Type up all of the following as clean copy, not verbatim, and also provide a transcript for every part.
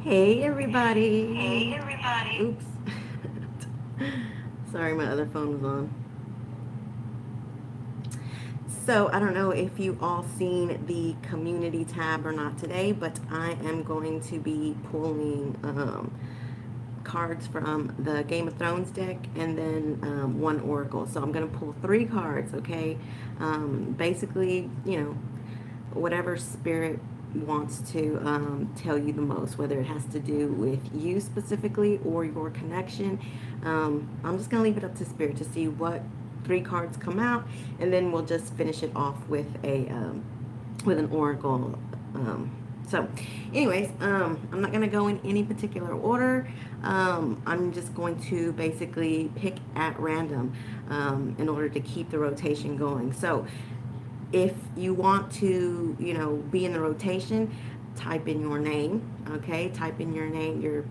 Hey everybody. Hey everybody. Oops. Sorry, my other phone was on. So I don't know if you all seen the community tab or not today, but I am going to be pulling cards from the Game of Thrones deck and then one oracle. So I'm going to pull three cards, okay? Basically, whatever spirit wants to tell you the most, whether it has to do with you specifically or your connection. I'm just going to leave it up to spirit to see what three cards come out, and then we'll just finish it off with an oracle. So, anyways, I'm not going to go in any particular order. I'm just going to basically pick at random in order to keep the rotation going. So, if you want to, be in the rotation, type in your name, okay? Type in your name, your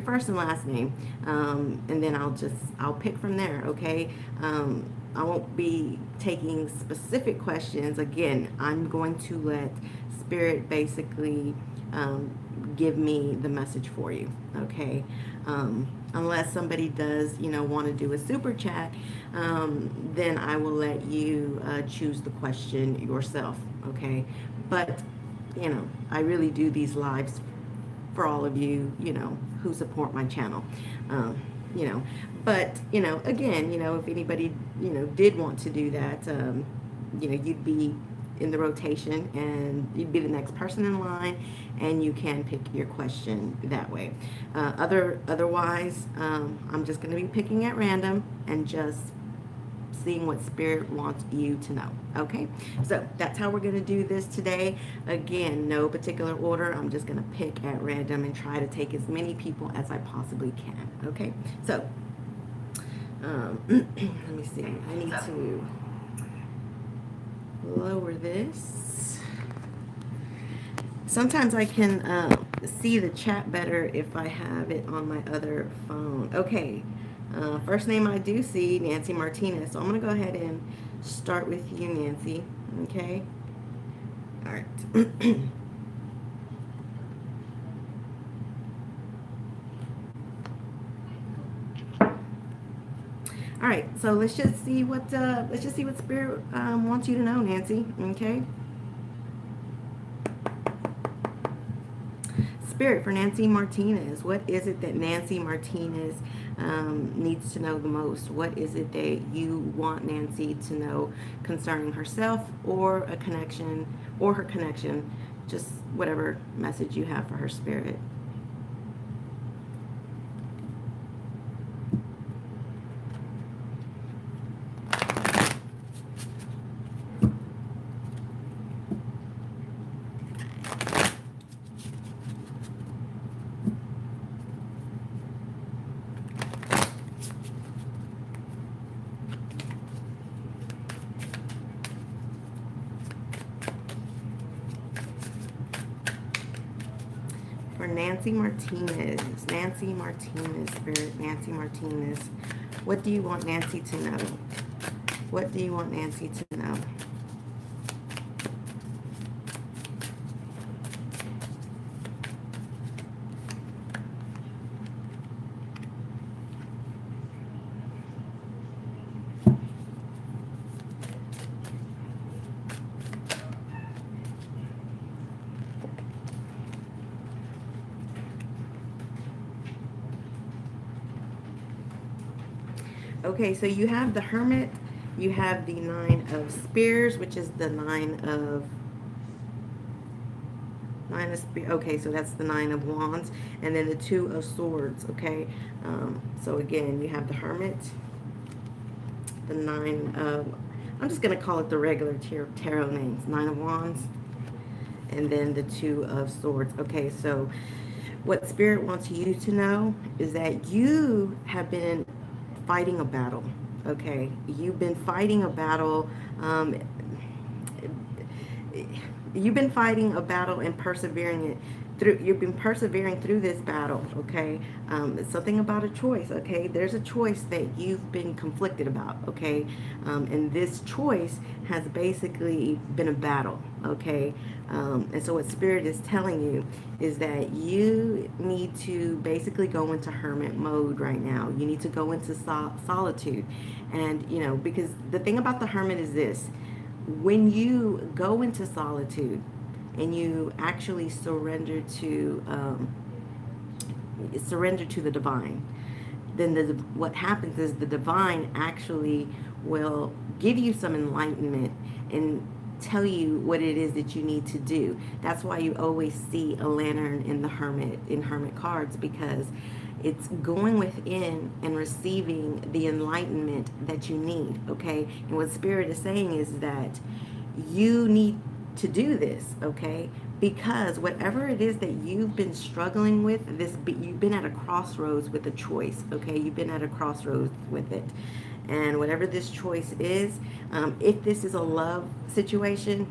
first and last name, and then I'll pick from there, okay? I won't be taking specific questions. Again, I'm going to let spirit basically give me the message for you, okay? Unless somebody does, want to do a super chat, then I will let you choose the question yourself, okay? But, I really do these lives for all of you, who support my channel. Um, you know, but, again, if anybody, did want to do that, you'd be in the rotation and you'd be the next person in line and you can pick your question that way. Otherwise, I'm just going to be picking at random and just seeing what spirit wants you to know. Okay, so that's how we're going to do this today. Again, no particular order. I'm just going to pick at random and try to take as many people as I possibly can. Okay, so let me see. I need to lower this. Sometimes I can see the chat better if I have it on my other phone. Okay, first name I do see, Nancy Martinez. So I'm going to go ahead and start with you, Nancy. Okay? All right. All right, so let's just see what spirit wants you to know, Nancy. Okay? Spirit for Nancy Martinez. What is it that Nancy Martinez needs to know the most? What is it that you want Nancy to know concerning herself or a connection or her connection? Just whatever message you have for her, spirit. For Nancy Martinez. Nancy Martinez, spirit, Nancy Martinez. What do you want Nancy to know? What do you want Nancy to know? Okay, so you have the Hermit, you have the Nine of Spears, which is the Nine of Spears. Okay, so that's the Nine of Wands, and then the Two of Swords. Okay, so again, you have the Hermit, the Nine of. I'm just gonna call it the regular tarot names: Nine of Wands, and then the Two of Swords. Okay, so what Spirit wants you to know is that you have been fighting a battle. Okay, you've been fighting a battle. you've been fighting a battle and persevering it through. You've been persevering through this battle, okay? It's something about a choice, okay? There's a choice that you've been conflicted about, okay? And this choice has basically been a battle, okay? And so what Spirit is telling you is that you need to basically go into hermit mode right now. You need to go into solitude. And, you know, because the thing about the hermit is this: when you go into solitude and you actually surrender to the divine, then what happens is the divine actually will give you some enlightenment and tell you what it is that you need to do. That's why you always see a lantern in the hermit cards, because it's going within and receiving the enlightenment that you need, okay? And what Spirit is saying is that you need to do this, okay? Because whatever it is that you've been struggling with, you've been at a crossroads with a choice, okay? You've been at a crossroads with it. And whatever this choice is, if this is a love situation,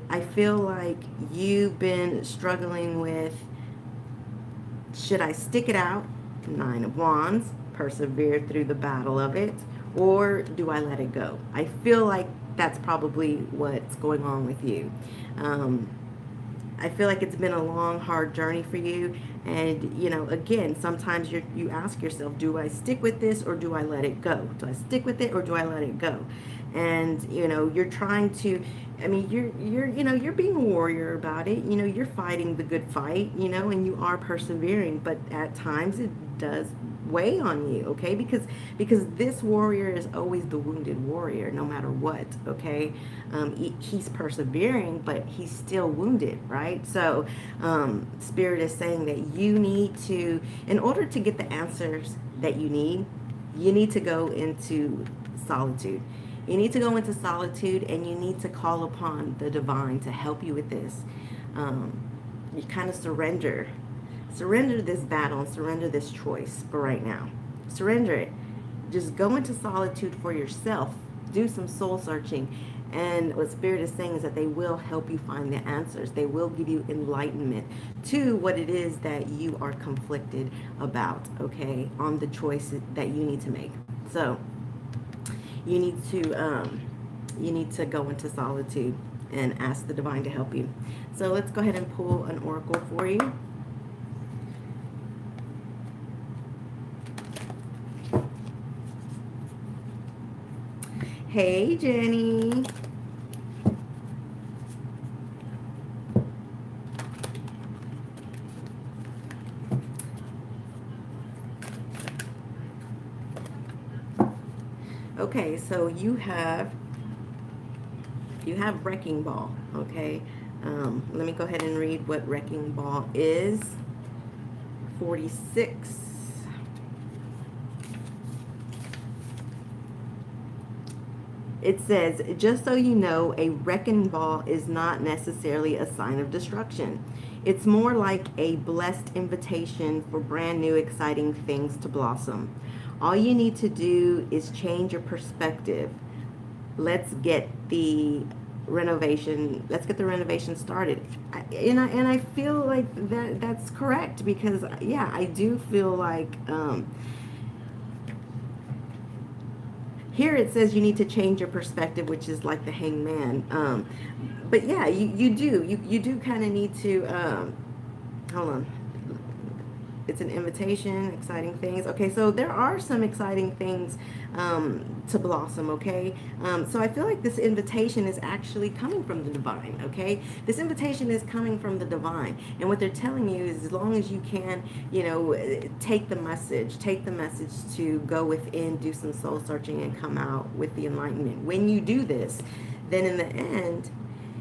I feel like you've been struggling with, should I stick it out, Nine of Wands, persevere through the battle of it, or do I let it go? I feel like that's probably what's going on with you. I feel like it's been a long, hard journey for you. And, you know, again, sometimes you ask yourself, do I stick with this or do I let it go? Do I stick with it or do I let it go? And, you know, you're trying to, I mean, you're being a warrior about it. You know, you're fighting the good fight, you know, and you are persevering, but at times it does weigh on you, okay? Because this warrior is always the wounded warrior, no matter what, okay? He's persevering, but he's still wounded, right? So Spirit is saying that you need to, in order to get the answers that you need to go into solitude. You need to go into solitude, and you need to call upon the divine to help you with this. You kind of surrender this battle and surrender this choice for right now. Surrender it. Just go into solitude for yourself. Do some soul searching. And what Spirit is saying is that they will help you find the answers. They will give you enlightenment to what it is that you are conflicted about, okay, on the choices that you need to make. So you need to go into solitude and ask the divine to help you. So let's go ahead and pull an oracle for you. Hey, Jenny. Okay, so you have Wrecking Ball, okay? Let me go ahead and read what Wrecking Ball is. 46. It says, just so you know, a wrecking ball is not necessarily a sign of destruction. It's more like a blessed invitation for brand new, exciting things to blossom. All you need to do is change your perspective. Let's get the renovation started. And I feel like that's correct, because yeah, I do feel like here it says you need to change your perspective, which is like the hangman. But yeah, you do kind of need to, hold on. It's an invitation, exciting things. Okay, so there are some exciting things to blossom, okay? So I feel like this invitation is actually coming from the divine, okay? This invitation is coming from the divine. And what they're telling you is, as long as you can, you know, take the message to go within, do some soul searching, and come out with the enlightenment. When you do this, then in the end,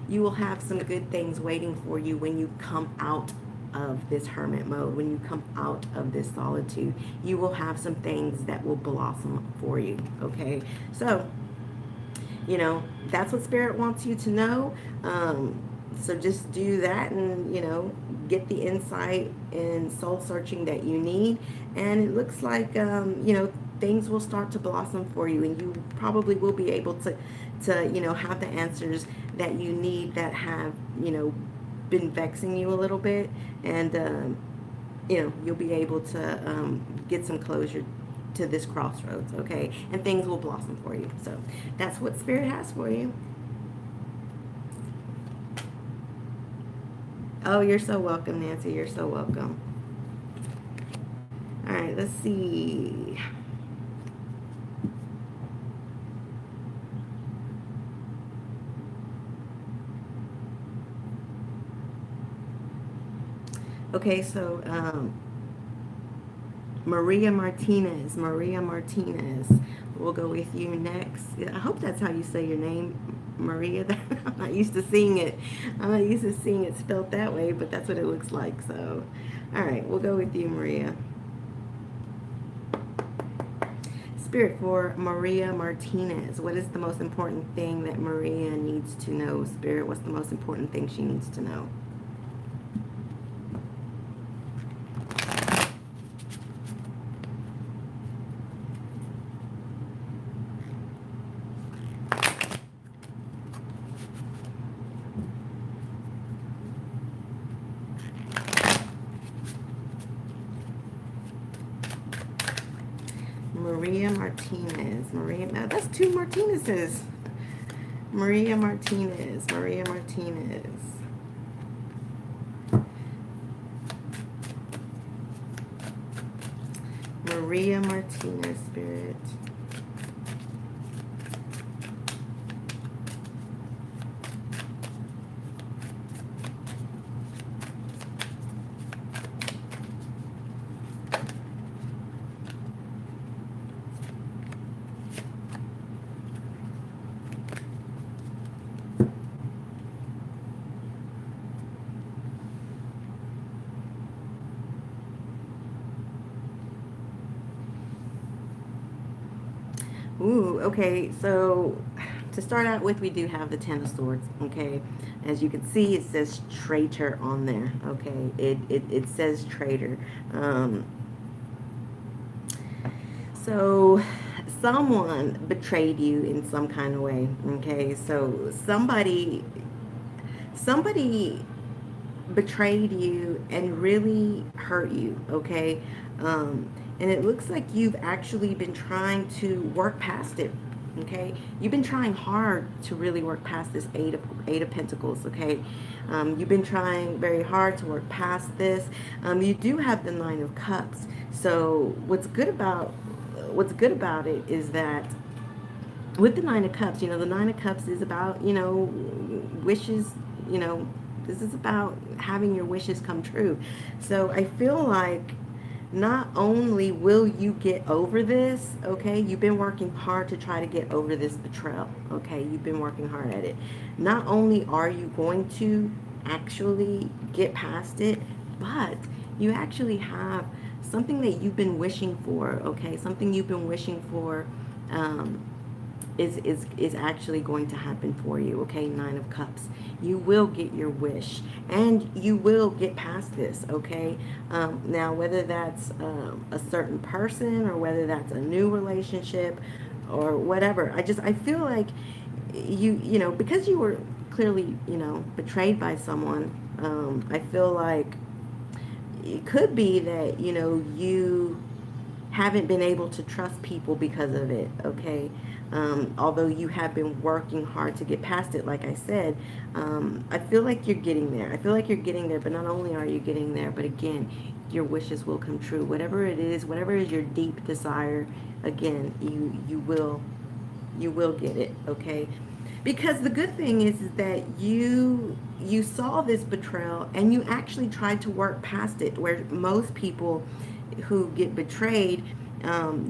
you will have some good things waiting for you when you come out of this hermit mode. When you come out of this solitude, you will have some things that will blossom for you, okay? So, you know, that's what Spirit wants you to know. So just do that, and, you know, get the insight and soul searching that you need. And it looks like, you know, things will start to blossom for you, and you probably will be able to have the answers that you need that have been vexing you a little bit, and you'll be able to get some closure to this crossroads, okay? And things will blossom for you. So that's what Spirit has for you. Oh, you're so welcome, Nancy. You're so welcome. All right, let's see. Okay, so Maria Martinez. We'll go with you next. I hope that's how you say your name, Maria. I'm not used to seeing it. I'm not used to seeing it spelled that way, but that's what it looks like. So, all right, we'll go with you, Maria. Spirit, for Maria Martinez, what is the most important thing that Maria needs to know? Spirit, what's the most important thing she needs to know? Maria Martinez. That's two Martinezes. Maria Martinez. Maria Martinez. Maria Martinez, Spirit. Ooh, okay, so to start out with, we do have the Ten of Swords, okay? As you can see, it says traitor on there, okay? It says traitor. So someone betrayed you in some kind of way, okay? So somebody betrayed you and really hurt you, okay? And it looks like you've actually been trying to work past it, okay? You've been trying hard to really work past this Eight of Pentacles, okay? You've been trying very hard to work past this. You do have the Nine of Cups. So what's good about it is that with the Nine of Cups, the Nine of Cups is about, wishes, this is about having your wishes come true. So I feel like not only will you get over this, okay, you've been working hard to try to get over this betrayal, okay, you've been working hard at it. Not only are you going to actually get past it, but you actually have something that you've been wishing for, okay, something you've been wishing for, is actually going to happen for you, okay? Nine of Cups. You will get your wish, and you will get past this, okay? Now, whether that's a certain person, or whether that's a new relationship, or whatever, I feel like because you were clearly, betrayed by someone, I feel like it could be that, you haven't been able to trust people because of it, okay? Although you have been working hard to get past it, like I said, I feel like you're getting there. I feel like you're getting there, but not only are you getting there, but again, your wishes will come true. Whatever it is, whatever is your deep desire, again, you will get it, okay? Because the good thing is that you saw this betrayal and you actually tried to work past it, where most people who get betrayed,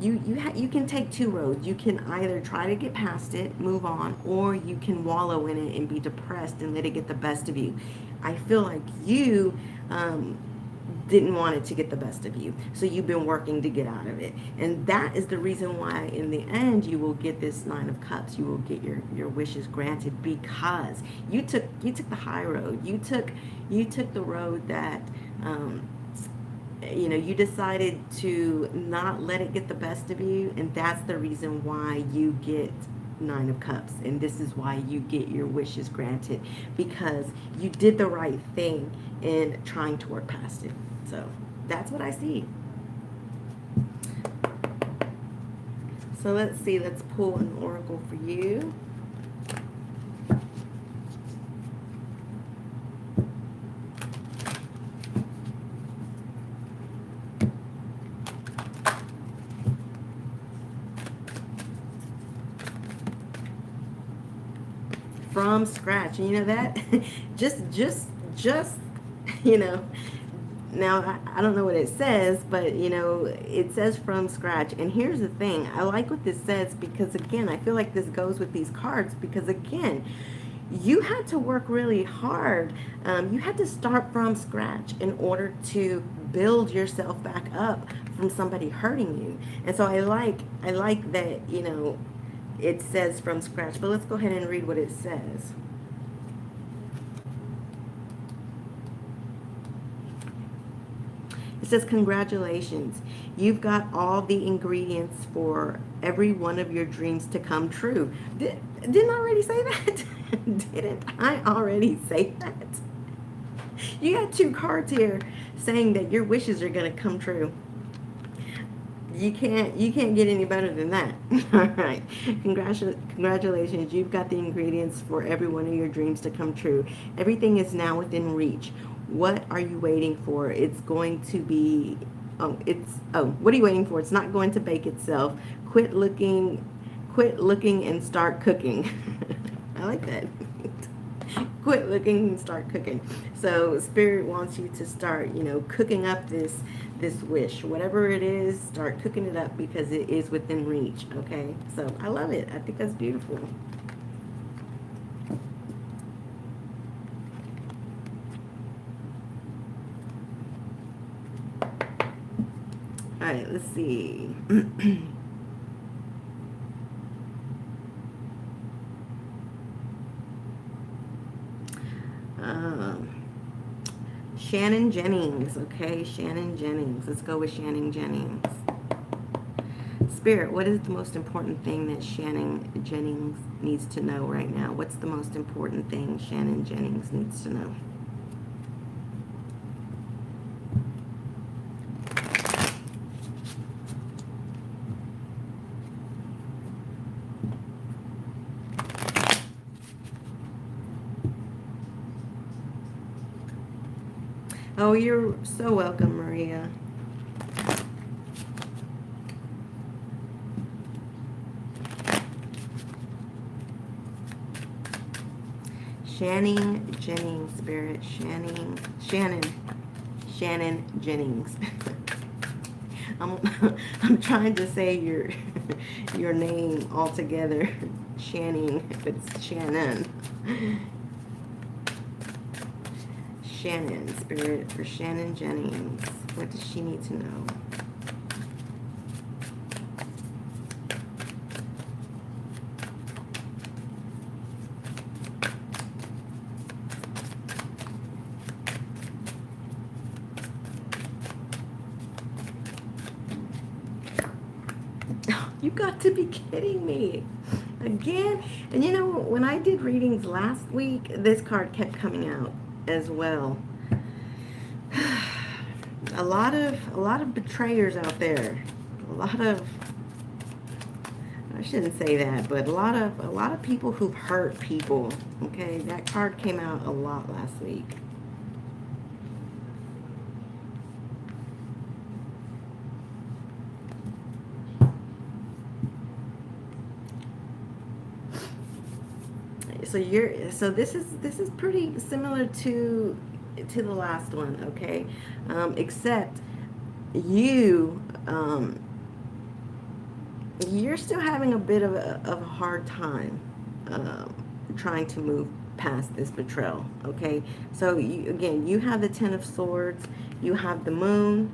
you can take two roads. You can either try to get past it, move on, or you can wallow in it and be depressed and let it get the best of you. I feel like you didn't want it to get the best of you, so you've been working to get out of it, and that is the reason why in the end you will get this Nine of Cups. You will get your wishes granted, because you took the high road. You took the road that You know, you decided to not let it get the best of you, and that's the reason why you get Nine of Cups, and this is why you get your wishes granted, because you did the right thing in trying to work past it. So that's what I see. So let's see, let's pull an oracle for you. From scratch. And you know that just you know, now I don't know what it says, but you know, it says from scratch. And here's the thing, I like what this says, because again, I feel like this goes with these cards, because again, you had to work really hard. You had to start from scratch in order to build yourself back up from somebody hurting you. And so I like that, you know, it says from scratch. But let's go ahead and read what it says. It says, congratulations. You've got all the ingredients for every one of your dreams to come true. Didn't I already say that? Didn't I already say that? You got two cards here saying that your wishes are going to come true. You can't get any better than that. All right. Congratulations. You've got the ingredients for every one of your dreams to come true. Everything is now within reach. What are you waiting for? It's going to be, what are you waiting for? It's not going to bake itself. Quit looking and start cooking. I like that. Quit looking and start cooking. So Spirit wants you to start, you know, cooking up this wish. Whatever it is, start cooking it up, because it is within reach, okay? So I love it. I think that's beautiful. All right, let's see. Shannon Jennings, okay? Shannon Jennings. Let's go with Shannon Jennings. Spirit, what is the most important thing that Shannon Jennings needs to know right now? What's the most important thing Shannon Jennings needs to know? Oh, you're so welcome, Maria. Shannon Jennings, Spirit. Shannon Jennings. I'm trying to say your name all together. Shannon, but it's Shannon. Shannon, Spirit, for Shannon Jennings. What does she need to know? You got to be kidding me. Again? And you know, when I did readings last week, this card kept coming out as well. A lot of betrayers out there. I shouldn't say that, but a lot of people who've hurt people. Okay, that card came out a lot last week. So this is pretty similar to the last one, okay? Except you're still having a bit of a hard time trying to move past this betrayal, okay? So you have the Ten of Swords, you have the Moon,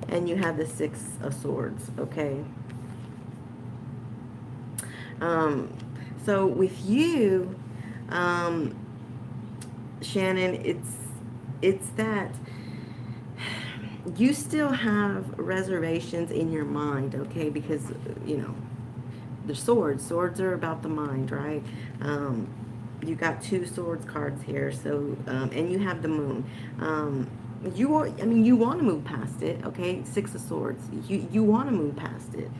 and you have the Six of Swords, okay? So with you, Shannon, it's that You still have reservations in your mind, okay? Because, you know, the swords. Swords are about the mind, right? You got two swords cards here, so and you have the moon. You are, I mean, you want to move past it, okay? Six of Swords. You want to move past it.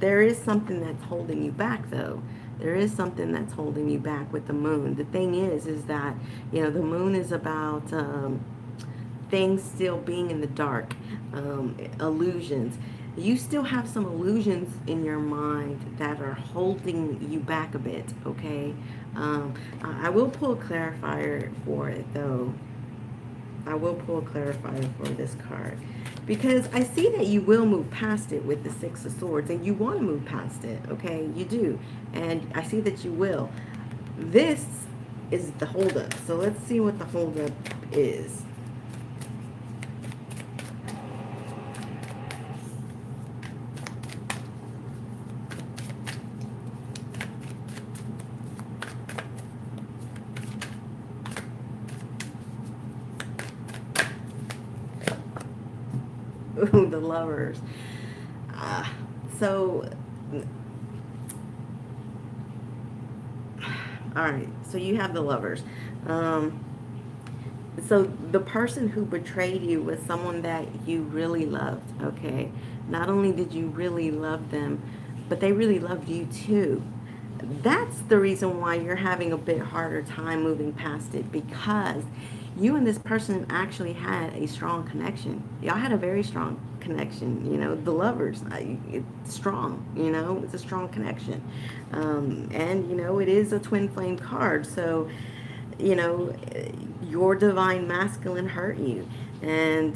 There is something that's holding you back, though. There is something that's holding you back with the moon. The thing is that, you know, the moon is about things still being in the dark, illusions. You still have some illusions in your mind that are holding you back a bit, okay? I will pull a clarifier for it, though. I will pull a clarifier for this card. Because I see that you will move past it with the Six of Swords, and you want to move past it, okay? You do. And I see that you will. This is the holdup. So let's see what the holdup is. Ooh, the Lovers. So, all right. So you have the Lovers. So the person who betrayed you was someone that you really loved, okay? Not only did you really love them, but they really loved you too. That's the reason why you're having a bit harder time moving past it, because you and this person actually had a strong connection. Y'all had a very strong connection, you know, the Lovers. It's strong, you know, it's a strong connection. And, you know, it is a twin flame card. So, you know, your divine masculine hurt you. And,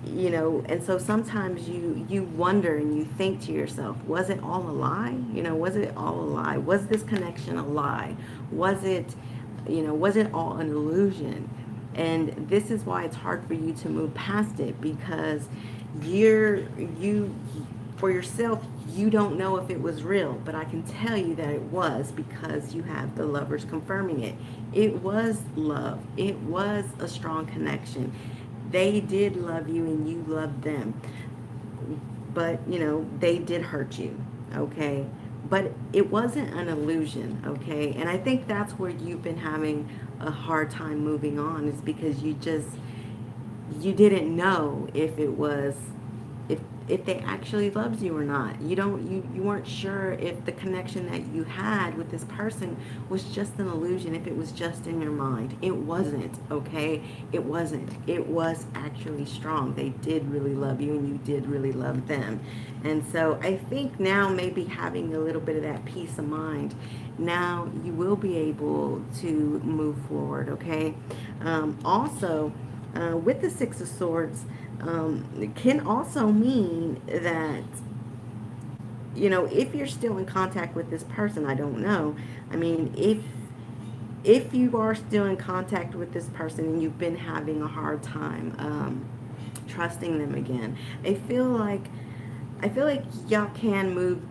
you know, and so sometimes you wonder and you think to yourself, was it all a lie? You know, was it all a lie? Was this connection a lie? Was it, you know, was it all an illusion? And this is why it's hard for you to move past it, because you for yourself, you don't know if it was real, but I can tell you that it was, because you have the Lovers confirming it. It was love. It was a strong connection. They did love you and you loved them. But, you know, they did hurt you, okay? But it wasn't an illusion, okay? And I think that's where you've been having a hard time moving on, is because you didn't know if it was, if they actually loved you or not. You weren't sure if the connection that you had with this person was just an illusion, if it was just in your mind. It wasn't, okay? It wasn't. It was actually strong. They did really love you and you did really love them. And so I think now, maybe having a little bit of that peace of mind, now you will be able to move forward, okay? Also, with the Six of Swords, it can also mean that, you know, if you're still in contact with this person, I don't know. I mean, if you are still in contact with this person and you've been having a hard time trusting them again, I feel like y'all can move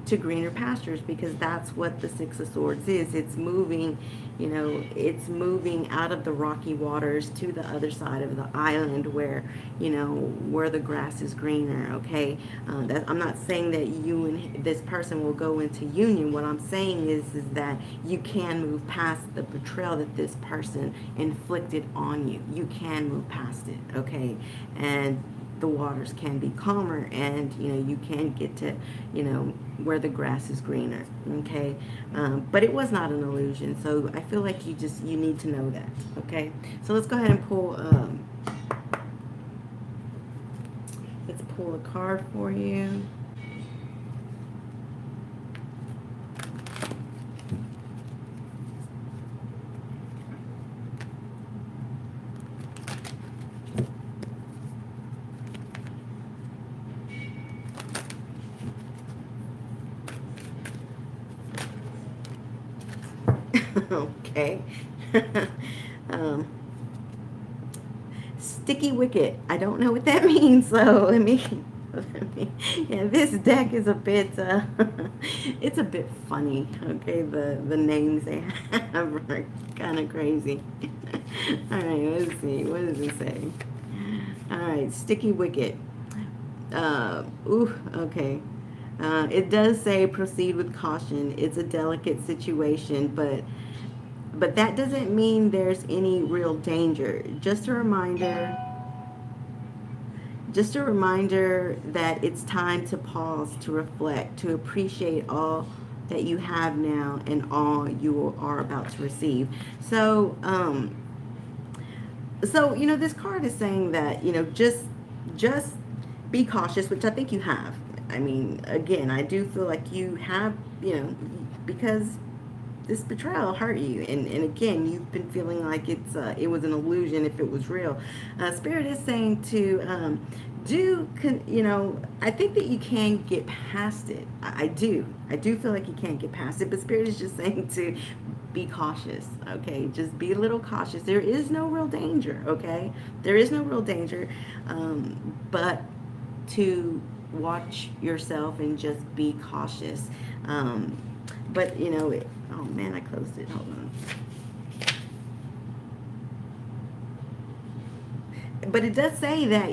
to greener pastures, because that's what the Six of Swords is. It's moving, you know, it's moving out of the rocky waters to the other side of the island where, you know, where the grass is greener, okay? I'm not saying that you and this person will go into union. What I'm saying is that you can move past the betrayal that this person inflicted on you. You can move past it, okay? And the waters can be calmer, and, you know, you can get to, you know, where the grass is greener, okay? But it was not an illusion, so I feel like you need to know that, okay? So let's go ahead and pull, let's pull a card for you. Okay. Sticky wicket. I don't know what that means, so let me yeah, this deck is a bit it's a bit funny, okay? The names they have are kind of crazy. All right, let's see, what does it say? All right, right, sticky wicket. Okay. It does say proceed with caution. It's a delicate situation, but that doesn't mean there's any real danger. Just a reminder that it's time to pause, to reflect, to appreciate all that you have now and all you are about to receive. So this card is saying that, just be cautious, which I think you have. I mean, again, I do feel like you have, because this betrayal hurt you, and again, you've been feeling like it was an illusion if it was real. Spirit is saying to I think that you can get past it. I do feel like you can't get past it, but Spirit is just saying to be cautious. Okay, just be a little cautious. There is no real danger. Okay, there is no real danger, but to watch yourself and just be cautious. But oh man, I closed it. Hold on. But it does say that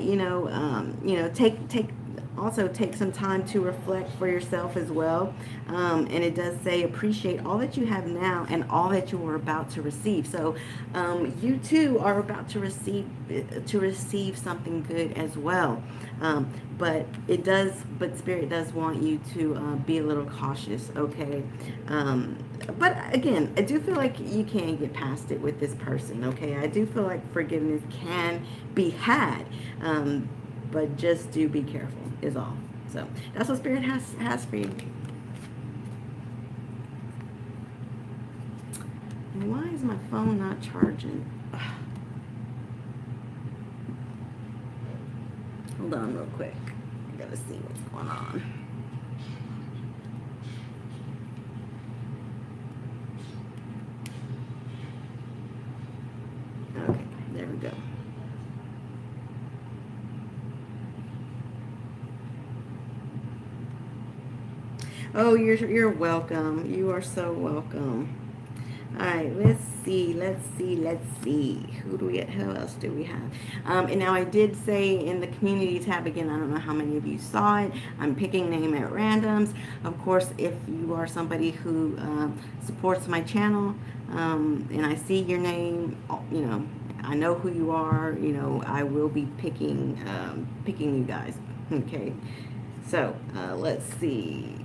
take some time to reflect for yourself as well, and it does say appreciate all that you have now and all that you are about to receive. So you too are about to receive something good as well. But Spirit does want you to be a little cautious, okay? But again, I do feel like you can get past it with this person, okay? I do feel like forgiveness can be had, but just do be careful is all. So that's what Spirit has for you. Why is my phone not charging? Hold on real quick. I gotta see what's going on. Okay, there we go. Oh, you're welcome. You are so welcome. All right, let's see. Who else do we have? And now I did say in the community tab, again, I don't know how many of you saw it. I'm picking name at randoms. Of course, if you are somebody who supports my channel, and I see your name, I know who you are, I will be picking you guys. Okay. So, let's see.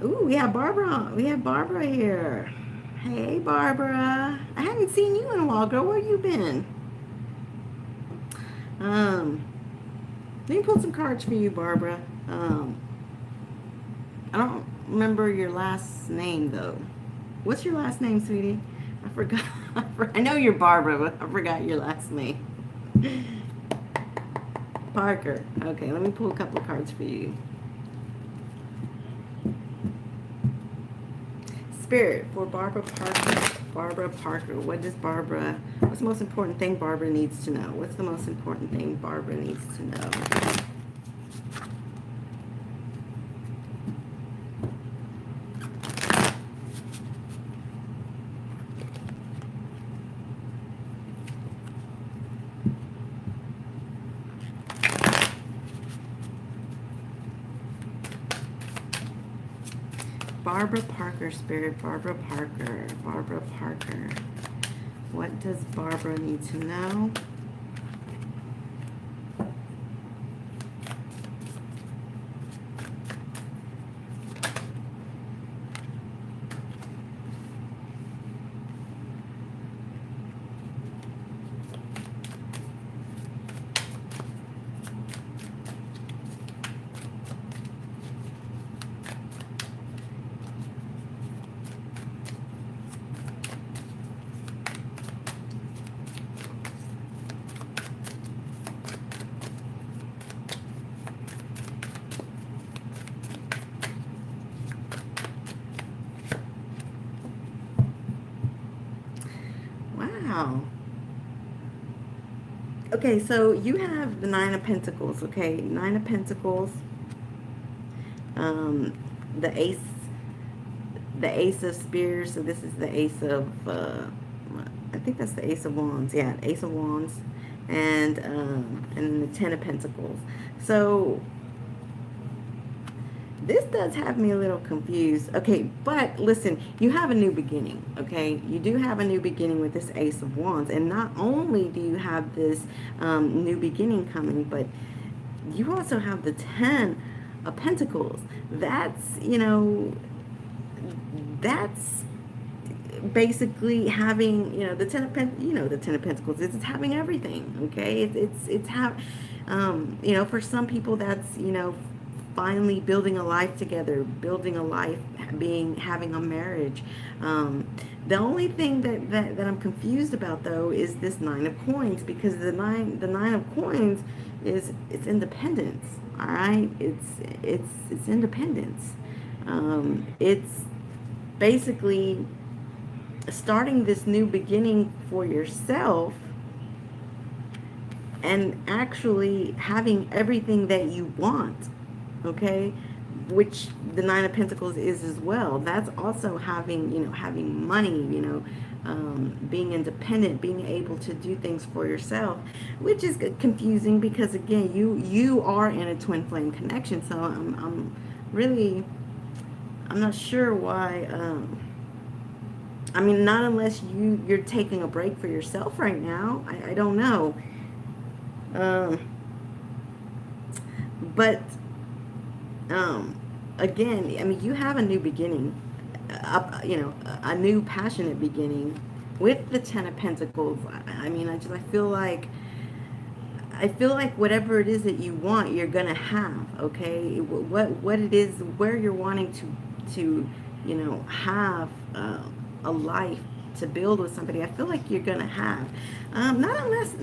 Ooh, we have Barbara. We have Barbara here. Hey, Barbara. I haven't seen you in a while, girl. Where you been? Let me pull some cards for you, Barbara. I don't remember your last name, though. What's your last name, sweetie? I forgot. I know you're Barbara, but I forgot your last name. Parker. Okay, let me pull a couple of cards for you. Spirit for Barbara Parker. Barbara Parker. What's the most important thing Barbara needs to know? What's the most important thing Barbara needs to know? Barbara Parker, Spirit, Barbara Parker. What does Barbara need to know? Wow. Okay, so you have the Nine of Pentacles, okay? Nine of Pentacles. The Ace of Spears. So this is the Ace of, I think that's the Ace of Wands. Yeah, Ace of Wands, and the Ten of Pentacles. So this does have me a little confused. Okay, but listen, you have a new beginning, okay? You do have a new beginning with this Ace of Wands. And not only do you have this new beginning coming, but you also have the Ten of Pentacles. That's, that's basically having, the Ten of the Ten of Pentacles. It's having everything, okay? It's have, for some people that's, finally building a life together, building a life, having a marriage. The only thing that I'm confused about though is this Nine of Coins, because the nine of Coins it's independence. All right, it's independence. It's basically starting this new beginning for yourself and actually having everything that you want, okay? Which the Nine of Pentacles is as well. That's also having, having money, being independent, being able to do things for yourself, which is confusing because again, you are in a twin flame connection. So I'm not sure why. Not unless you're taking a break for yourself right now. I don't know. But again, you have a new beginning, a new passionate beginning with the Ten of Pentacles. I feel like whatever it is that you want, you're gonna have. Okay, what it is, where you're wanting to have a life to build with somebody, I feel like you're gonna have. Not unless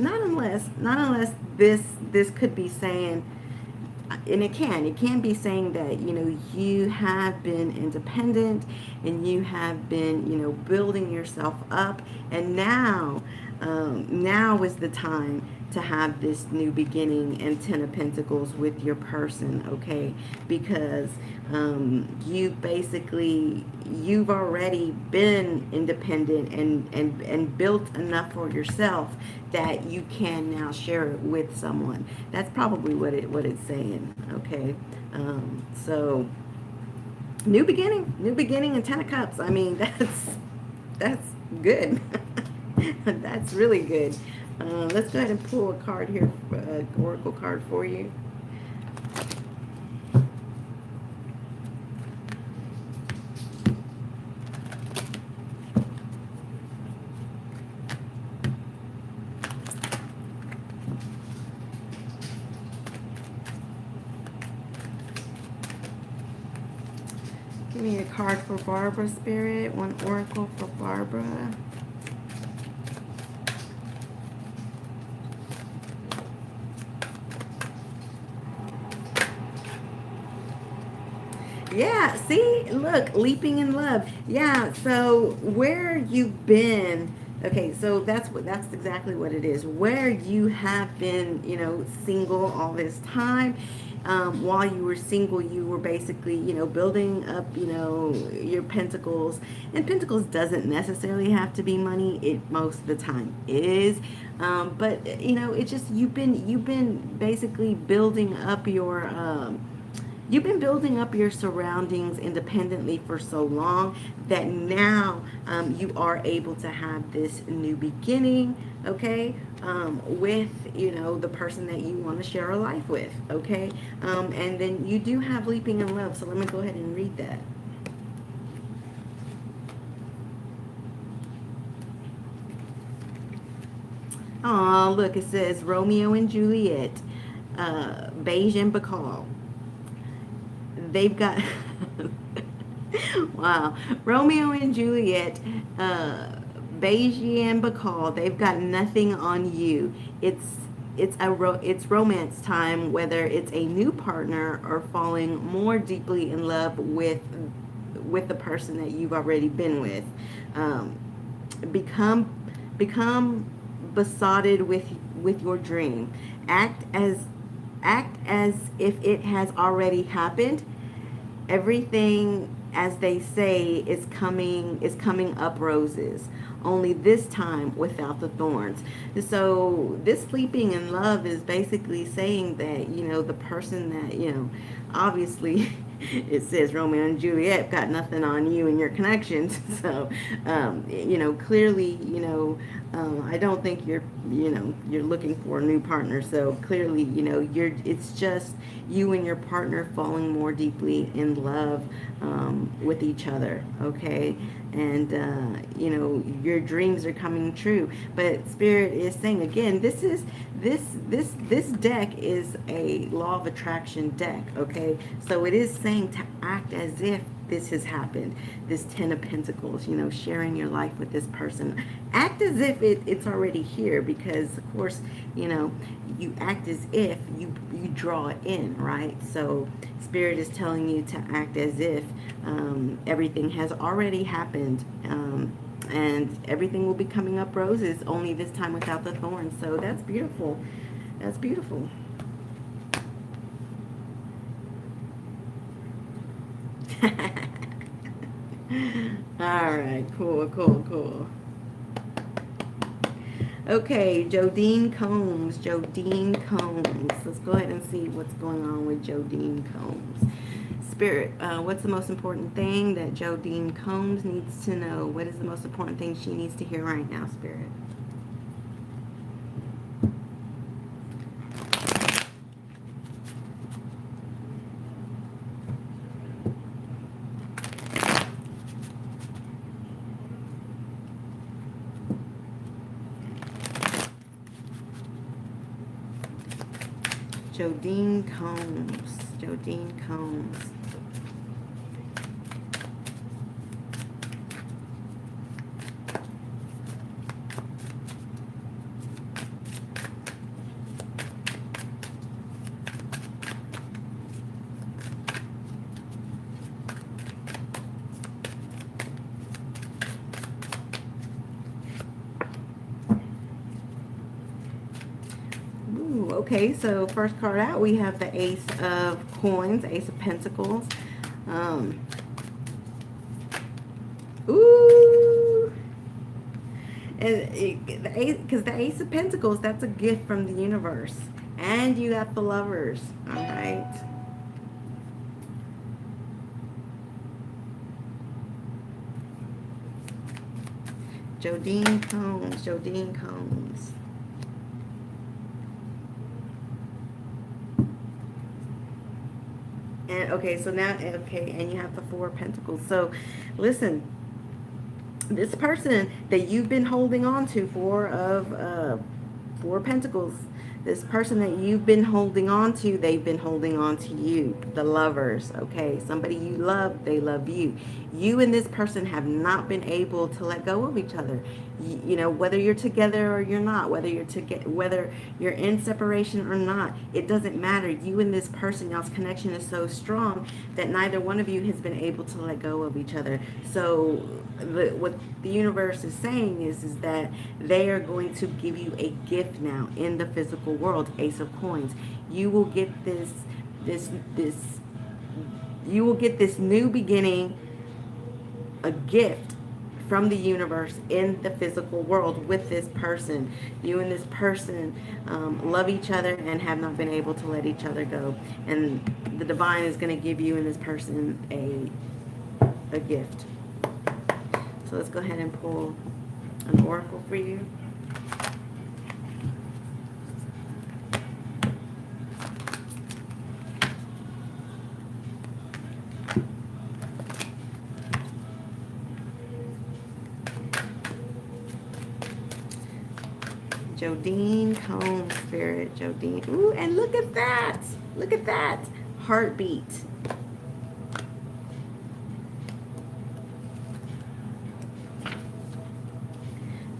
this could be saying, and it can be saying that you have been independent and you have been building yourself up, and now is the time to have this new beginning and Ten of Pentacles with your person, okay? Because you've already been independent and built enough for yourself that you can now share it with someone. That's probably what it's saying, okay? So new beginning and Ten of Cups. That's good. That's really good. Let's go ahead and pull a card here, oracle card for you. Give me a card for Barbara, Spirit. One oracle for Barbara. Yeah, see, look, leaping in love. Yeah, so where you've been, okay, so that's exactly what it is. Where you have been, single all this time. While you were single, you were basically, building up, your pentacles. And pentacles doesn't necessarily have to be money. It most of the time is. But it's just you've been basically building up your you've been building up your surroundings independently for so long that now you are able to have this new beginning, okay, with, the person that you want to share a life with, okay? And then you do have leaping in love, so let me go ahead and read that. Oh, look, it says Romeo and Juliet, Beige and Bacall. They've got wow, Romeo and Juliet, Beige and Bacall. They've got nothing on you. It's romance time, whether it's a new partner or falling more deeply in love with the person that you've already been with. Become besotted with your dream. Act as if it has already happened. Everything, as they say, is coming up roses. only this time without the thorns. So this sleeping in love is basically saying that, the person that, obviously it says Romeo and Juliet got nothing on you and your connections. So, clearly, I don't think you're looking for a new partner. So clearly, it's just you and your partner falling more deeply in love with each other. Okay. And, your dreams are coming true. But Spirit is saying again, this deck is a law of attraction deck. Okay. So it is saying to act as if this has happened. This 10 of Pentacles, sharing your life with this person. Act as if it's already here, because of course, you act as if you draw it in, right? So Spirit is telling you to act as if everything has already happened, and everything will be coming up roses, only this time without the thorns. So that's beautiful. That's beautiful. All right, cool. Okay, Jodean Combs. Let's go ahead and see what's going on with Jodean Combs. Spirit, what's the most important thing that Jodean Combs needs to know? What is the most important thing she needs to hear right now, Spirit? Jodean Combs. Okay, so first card out, we have the Ace of Coins, Ace of Pentacles. Ooh. And because the Ace of Pentacles, that's a gift from the universe. And you got the Lovers, all right? Jodean Combs. And okay, so now, okay, and you have the Four of Pentacles. So listen, this person that you've been holding on to, Four of Pentacles, this person that you've been holding on to, they've been holding on to you. The Lovers, okay? Somebody you love, they love you. You and this person have not been able to let go of each other. Whether you're together or you're not, whether you're in separation or not, it doesn't matter. You and this person, y'all's connection is so strong that neither one of you has been able to let go of each other. So what the universe is saying is that they are going to give you a gift now in the physical world. Ace of Coins. You will get this new beginning, a gift from the universe in the physical world with this person. You and this person love each other and have not been able to let each other go. And the divine is going to give you and this person a gift. So let's go ahead and pull an oracle for you. Jodean Combs, Spirit, Jodean. Ooh, and look at that. Look at that. Heartbeat.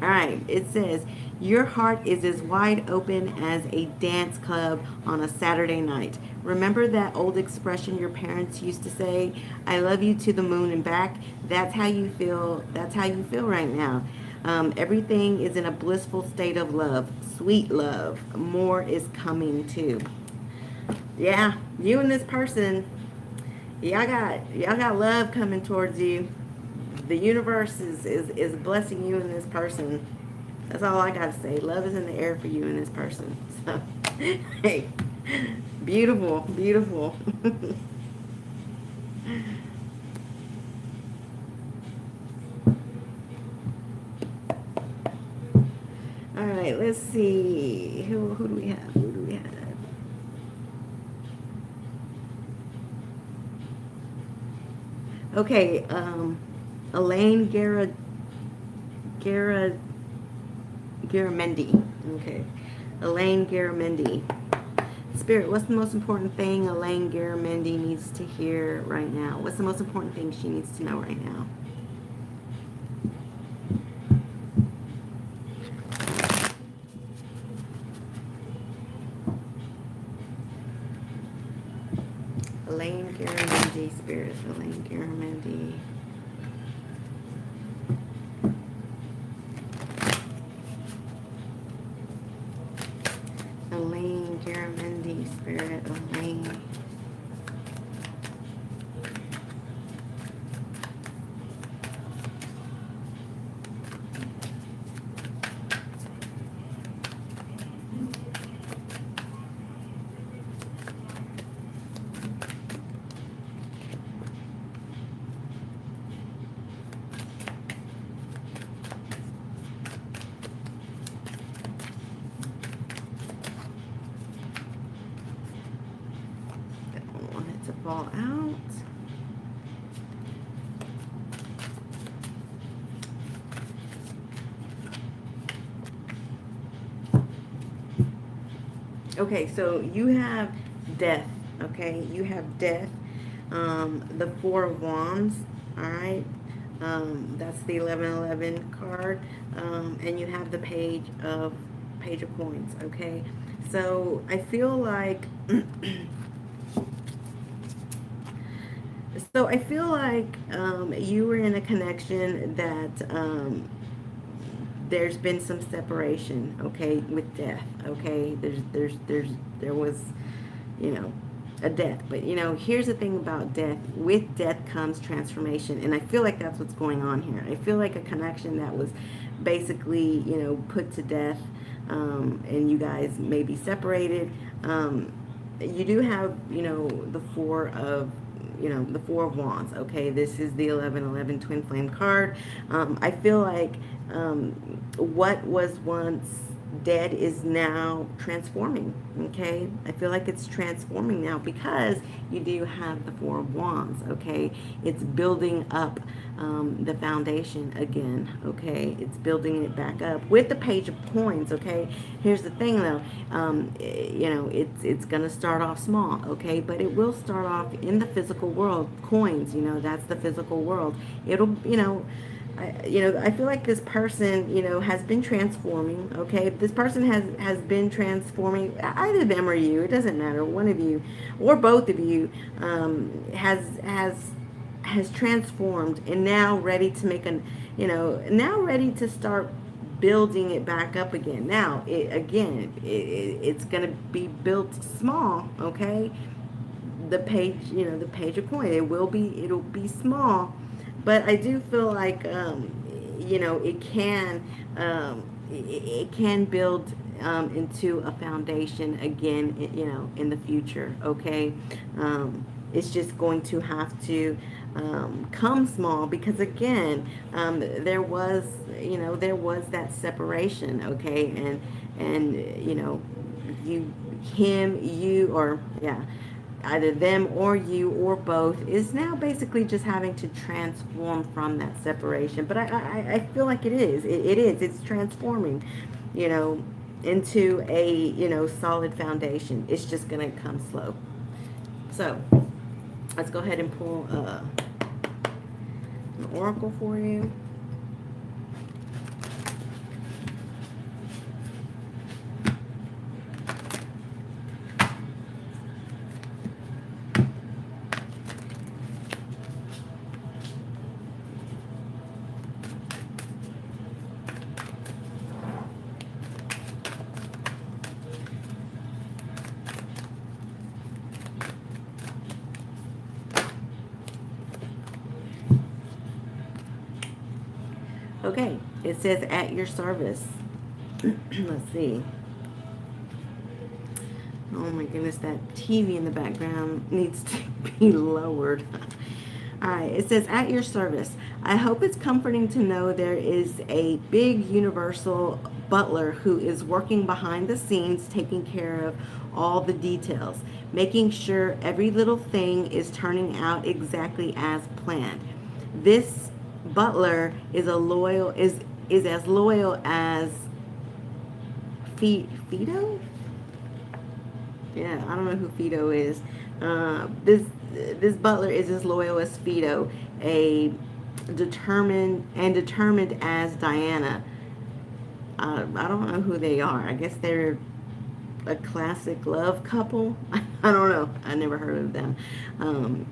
All right, it says, your heart is as wide open as a dance club on a Saturday night. Remember that old expression your parents used to say, I love you to the moon and back? That's how you feel. That's how you feel right now. Everything is in a blissful state of love, sweet love. More is coming too. Yeah, you and this person, y'all got love coming towards you. the universe is blessing you and this person. That's all I gotta say. Love is in the air for you and this person. So, hey, beautiful, beautiful. All right, let's see. Who do we have? Who do we have? Okay, Elaine Garamendi. Okay, Elaine Garamendi. Spirit, what's the most important thing Elaine Garamendi needs to hear right now? What's the most important thing she needs to know right now? Elaine Garamendi, Spirit, Elaine Garamendi. Elaine Garamendi, Spirit, Elaine. Don't want it to fall out. Okay, so you have death, okay? You have death, the Four of Wands, all right? That's the 1111 card, and you have the Page of Coins, okay? So I feel like, you were in a connection that, there's been some separation, okay, with death, okay? There was, you know, a death. But, you know, here's the thing about death. With death comes transformation. And I feel like that's what's going on here. I feel like a connection that was basically, you know, put to death, and you guys may be separated. You do have, you know, the Four of Wands, okay? This is the 1111 Twin Flame card. I feel like what was once dead is now transforming, okay? I feel like it's transforming now because you do have the Four of Wands, okay? It's building up the foundation again, okay? It's building it back up with the Page of Coins, okay? Here's the thing though, you know, it's gonna start off small, okay? But it will start off in the physical world. Coins, you know, that's the physical world. It'll, you know, I feel like this person, you know, has been transforming, okay? This person has been transforming, either them or you, it doesn't matter, one of you, or both of you, has transformed and now ready to make now ready to start building it back up again. Now, it's going to be built small, okay? The page, you know, the Page of Coin, it'll be small. But I do feel like, you know, it can build into a foundation again, you know, in the future, okay? It's just going to have to come small because, again, there was that separation, okay? And you know, either them or you or both is now basically just having to transform from that separation. But I feel like it's transforming, you know, into a, you know, solid foundation. It's just going to come slow. So let's go ahead and pull an oracle for you. Okay, it says at your service. Let's see. Oh my goodness, that TV in the background needs to be lowered. All right, it says at your service. I hope it's comforting to know there is a big universal butler who is working behind the scenes, taking care of all the details, making sure every little thing is turning out exactly as planned. This butler is as loyal as Fido. Yeah, I don't know who Fido is. This butler is as loyal as Fido, a determined as Diana. I don't know who they are. I guess they're a classic love couple. I don't know. I never heard of them. I don't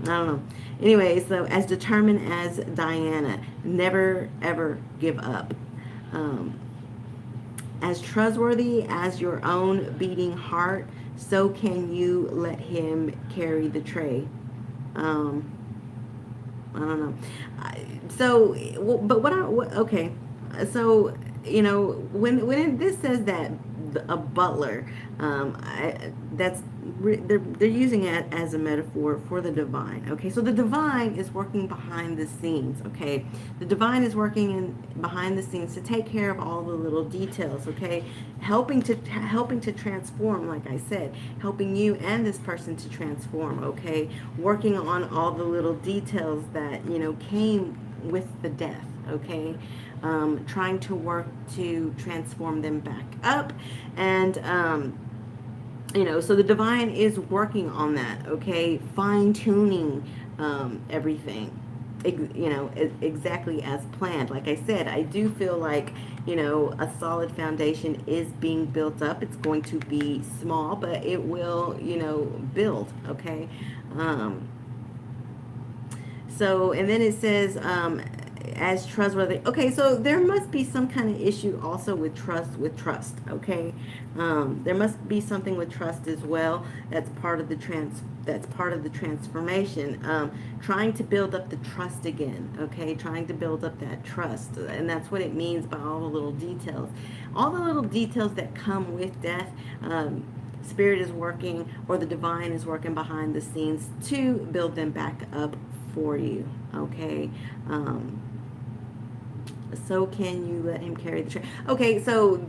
know. Anyway, so as determined as Diana, never ever give up. Um, as trustworthy as your own beating heart, so can you let him carry the tray. Um, I don't know. So, but okay. So, this says that a butler, they're using it as a metaphor for the divine. Okay, so the divine is working behind the scenes. Okay, the divine is working behind the scenes to take care of all the little details. Okay, helping to transform, like I said, helping you and this person to transform. Okay, working on all the little details that came with the death. Okay, trying to work to transform them back up, and so the divine is working on that. Okay, fine tuning everything, exactly as planned. Like I said, I do feel like a solid foundation is being built up. It's going to be small, but it will build. Okay. So, and then it says, as trustworthy. Okay, so there must be some kind of issue also with trust. Okay, there must be something with trust as well. That's part of the transformation. Trying to build up the trust again. Okay, trying to build up that trust, and that's what it means by all the little details, that come with death. Spirit is working, or the divine is working behind the scenes to build them back up for you. Okay. So can you let him carry the tray? Okay, so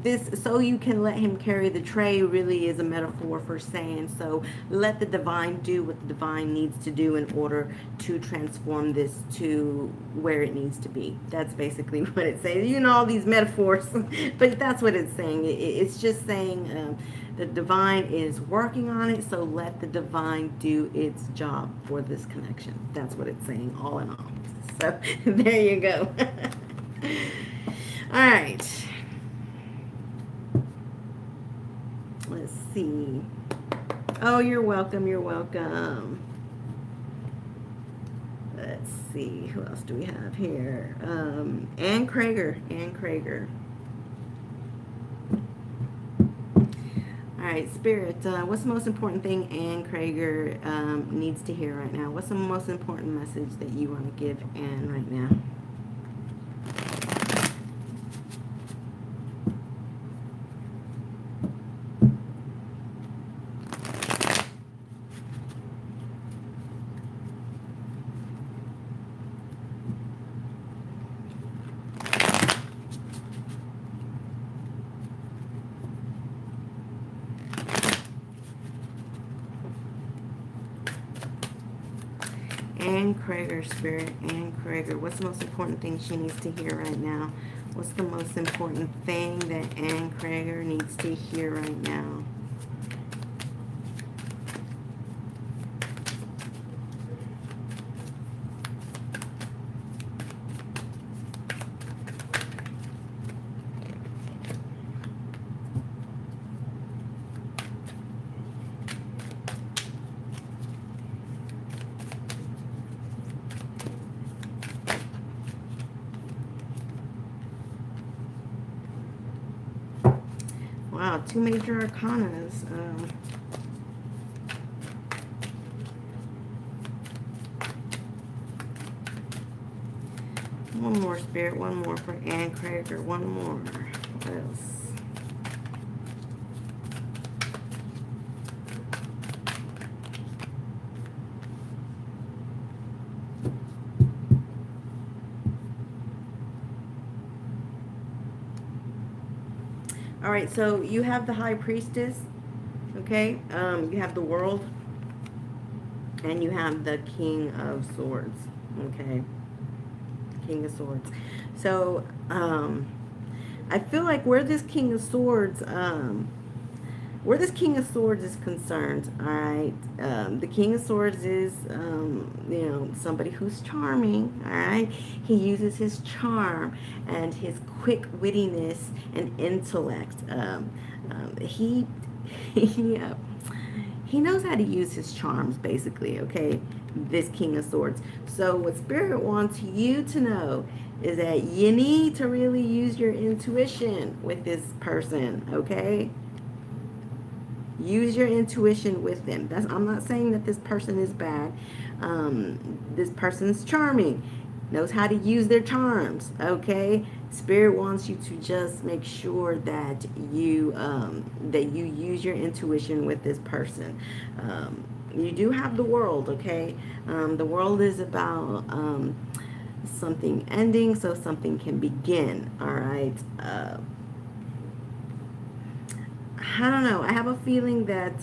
you can let him carry the tray really is a metaphor for saying, so let the divine do what the divine needs to do in order to transform this to where it needs to be. That's basically what it's saying. All these metaphors, but that's what it's saying. It's just saying the divine is working on it, so let the divine do its job for this connection. That's what it's saying, all in all. So there you go. All right. Let's see. Oh, you're welcome. You're welcome. Let's see. Who else do we have here? Ann Krager. All right, Spirit. What's the most important thing Ann Krager needs to hear right now? What's the most important message that you want to give Ann right now? Ann Krager, Spirit. Ann Krager. What's the most important thing she needs to hear right now? What's the most important thing that Ann Krager needs to hear right now? Wow, two major arcanas. One more, Spirit. One more for Ann Krager. One more. What else? All right, so you have the High Priestess, okay? You have the World, and you have the King of Swords, okay? King of Swords. So, I feel like where this King of Swords, is concerned, all right, the King of Swords is, somebody who's charming, all right? He uses his charm and his quick wittiness and intellect. He, he, he knows how to use his charms, basically, okay? This King of Swords. So what Spirit wants you to know is that you need to really use your intuition with this person, okay? Use your intuition with them. I'm not saying that this person is bad. This person's charming, knows how to use their charms, okay? Spirit wants you to just make sure that you use your intuition with this person. You do have the World, okay? The World is about something ending so something can begin, all right? I don't know. I have a feeling that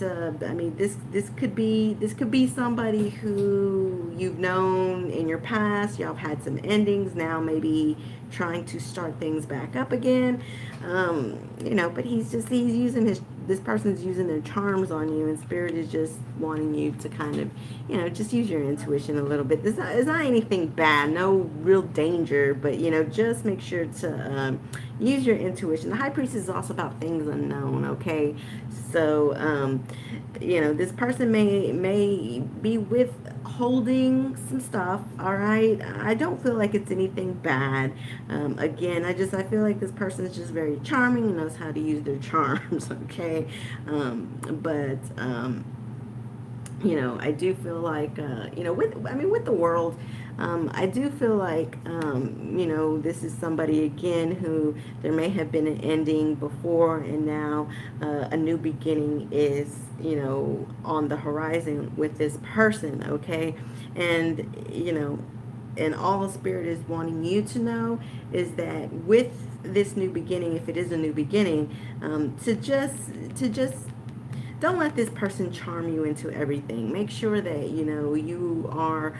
this could be somebody who you've known in your past. Y'all have had some endings. Now maybe trying to start things back up again. But this person's using their charms on you, and Spirit is just wanting you to kind of, just use your intuition a little bit. It's not anything bad, no real danger, but just make sure to use your intuition. The High Priestess is also about things unknown, okay? So, this person may be withholding some stuff, all right? I don't feel like it's anything bad. Again, I feel like this person is just very charming and knows how to use their charms, okay? I do feel like, with the World, I do feel like, this is somebody, again, who there may have been an ending before, and now a new beginning is, on the horizon with this person, okay? And, and all the Spirit is wanting you to know is that with this new beginning, if it is a new beginning, to just don't let this person charm you into everything. Make sure that, you are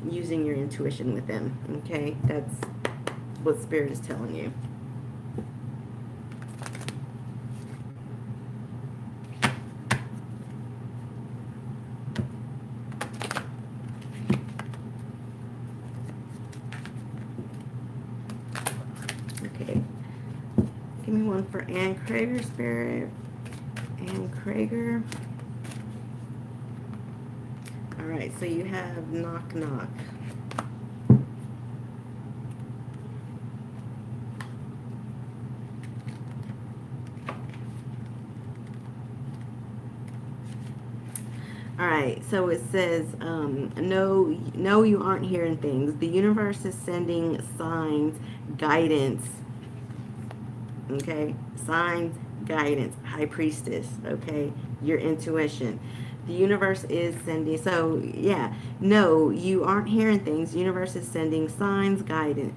using your intuition with them, okay? That's what Spirit is telling you. Okay. Give me one for Ann Krager, Spirit. Ann Krager. All right, so you have Knock Knock. All right, so it says, no, you aren't hearing things. The universe is sending signs, guidance. Okay, signs, guidance. High Priestess, okay, your intuition. The universe is sending, so yeah, no, you aren't hearing things. The universe is sending signs, guidance,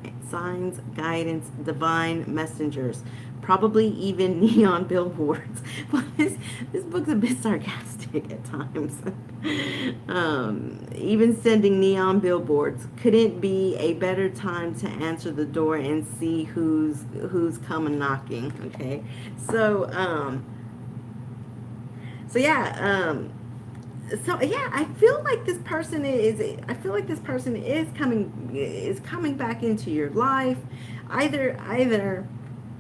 divine messengers, probably even neon billboards. Well, this book's a bit sarcastic at times. Even sending neon billboards. Couldn't be a better time to answer the door and see who's coming knocking. Okay, so I feel like this person is coming back into your life. Either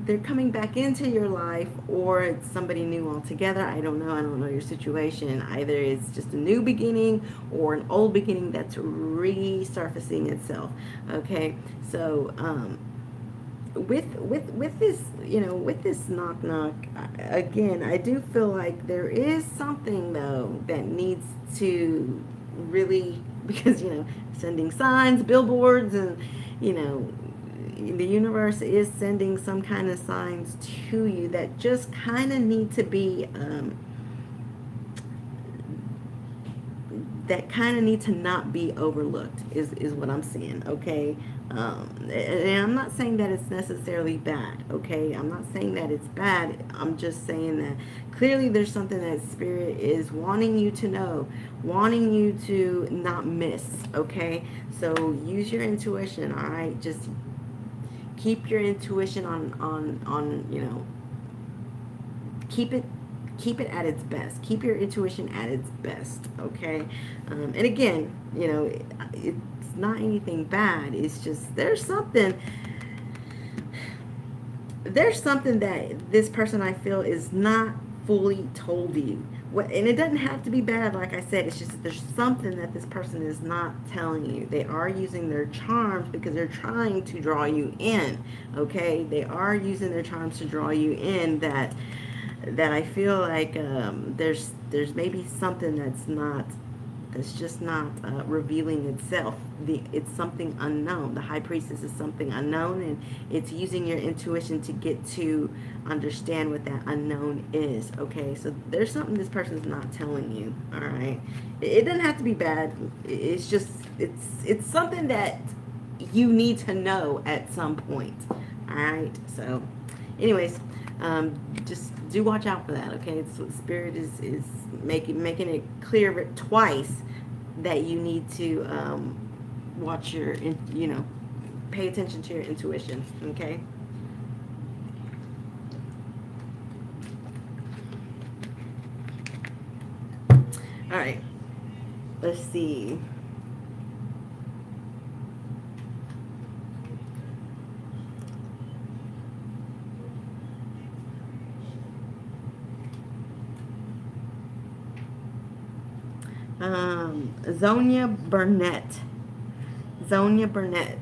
they're coming back into your life, or it's somebody new altogether. I don't know your situation. Either it's just a new beginning or an old beginning that's resurfacing itself. Okay, so with this knock knock, again, I do feel like there is something though that needs to really, because sending signs, billboards, and you know, the universe is sending some kind of signs to you that just kind of need to be, that kind of need to not be overlooked is what I'm seeing, okay? And I'm not saying that it's necessarily bad, okay? I'm not saying that it's bad. I'm just saying that clearly there's something that Spirit is wanting you to know, wanting you to not miss, okay? So use your intuition, all right? Just keep your intuition on you know, keep it at its best. Keep your intuition at its best, okay? And again, you know, it's not anything bad. It's just there's something that this person, I feel, is not fully told you. And it doesn't have to be bad, like I said. It's just that there's something that this person is not telling you. They are using their charms because they're trying to draw you in, okay? They are using their charms to draw you in, that I feel like there's maybe something that's just not revealing itself. It's something unknown. The High Priestess is something unknown, and it's using your intuition to get to understand what that unknown is, okay? So there's something this person's not telling you, all right? It doesn't have to be bad. It's just, it's something that you need to know at some point, all right? So anyways, just do watch out for that, okay? So Spirit is making it clear twice that you need to watch your, you know, pay attention to your intuition, okay? All right, let's see. Zonia Burnett. Zonia Burnett.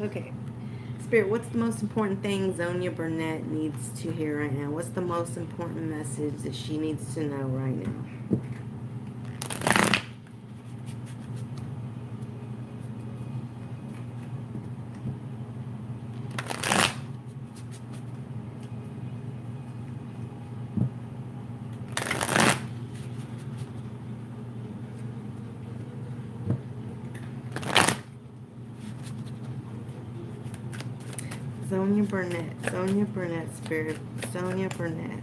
Okay. Spirit, what's the most important thing Zonia Burnett needs to hear right now? What's the most important message that she needs to know right now? Sonia Burnett, Spirit, Sonia Burnett.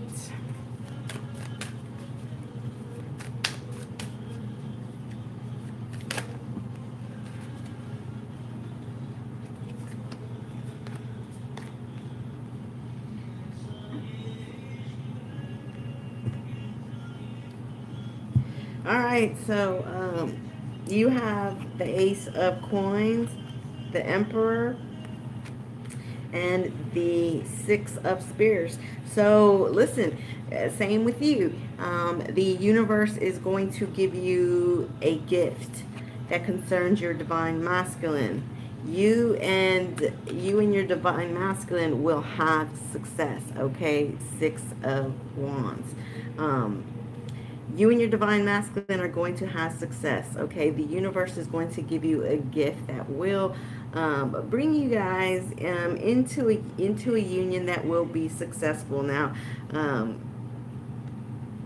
All right, so you have the Ace of Coins, the Emperor, and the Six of Spears. So listen, same with you. The universe is going to give you a gift that concerns your divine masculine. You and your divine masculine will have success, okay? Six of Wands. You and your divine masculine are going to have success, okay? The universe is going to give you a gift that will bring you guys into a union that will be successful. Now,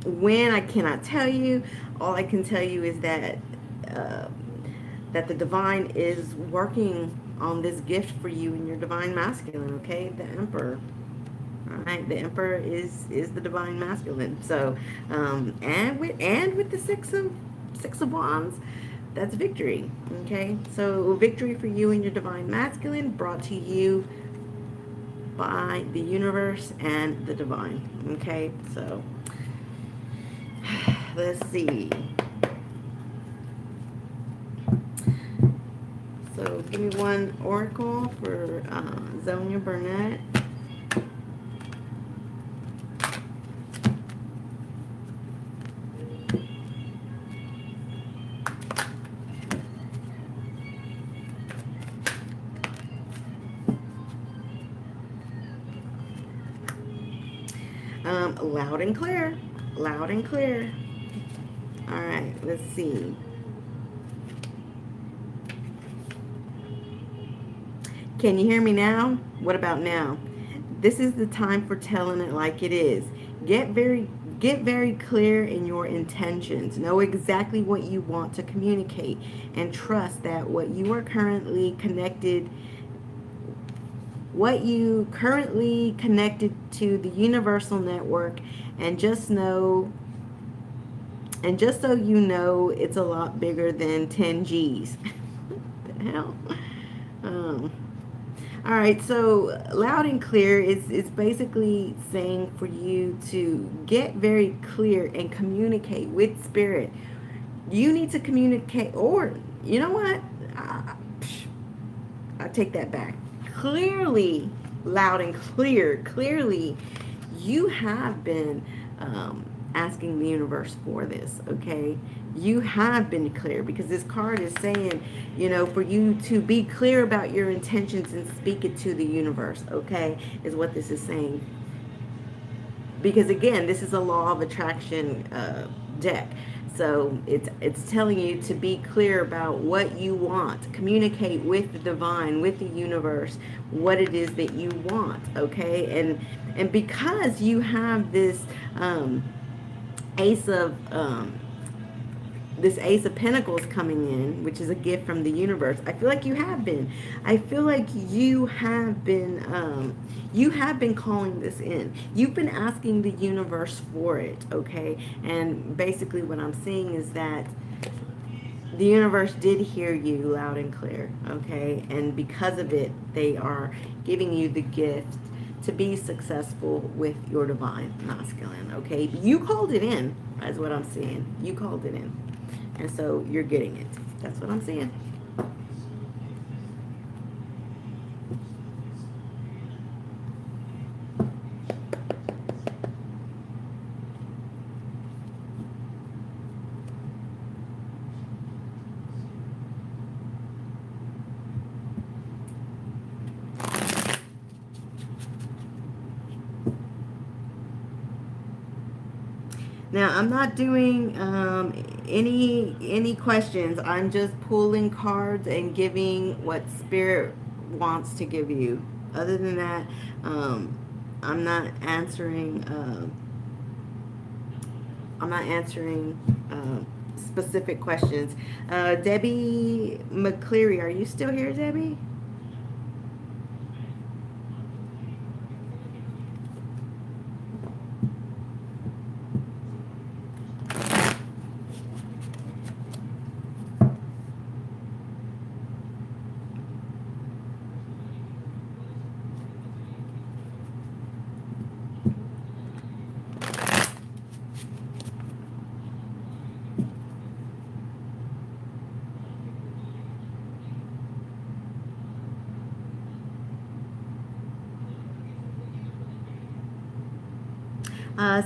when, I cannot tell you. All I can tell you is that that the divine is working on this gift for you and your divine masculine, okay? The Emperor. All right, the Emperor is the divine masculine. So, and with the Six of Wands, that's victory. Okay, so victory for you and your divine masculine, brought to you by the universe and the divine. Okay, so let's see. So give me one oracle for Sonia Burnett. Loud and clear. Loud and clear. All right, let's see. Can you hear me now? What about now? This is the time for telling it like it is. Get very clear in your intentions. Know exactly what you want to communicate and trust that what you are currently connected to the universal network, and just so you know, it's a lot bigger than 10 G's. What the hell? All right, so loud and clear is basically saying for you to get very clear and communicate with spirit. You need to communicate, or you know what? I take that back. Clearly, loud and clear, clearly, you have been asking the universe for this, okay? You have been clear, because this card is saying, you know, for you to be clear about your intentions and speak it to the universe, okay, is what this is saying. Because again, this is a law of attraction deck. So it's telling you to be clear about what you want. Communicate with the divine, with the universe, what it is that you want, okay? And because you have this this Ace of Pentacles coming in, which is a gift from the universe, I feel like you have been. I feel like you have been calling this in. You've been asking the universe for it, okay? And basically what I'm seeing is that the universe did hear you loud and clear, okay? And because of it, they are giving you the gift to be successful with your divine masculine, okay? You called it in, is what I'm seeing. You called it in. And so you're getting it. That's what I'm seeing. Now, I'm not doing any questions. I'm just pulling cards and giving what Spirit wants to give you. Other than that, I'm not answering. Specific questions. Debbie McCleary, are you still here, Debbie?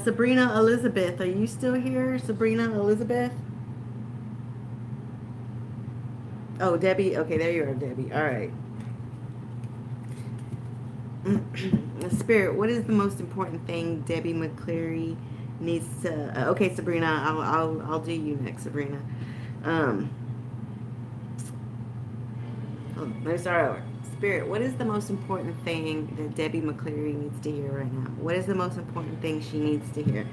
Sabrina Elizabeth, are you still here? Sabrina Elizabeth? Oh, Debbie. Okay, there you are, Debbie. All right. Spirit, what is the most important thing Debbie McCleary needs to... okay, Sabrina, I'll do you next, Sabrina. Let me start over. Spirit, what is the most important thing that Debbie McCleary needs to hear right now? What is the most important thing she needs to hear?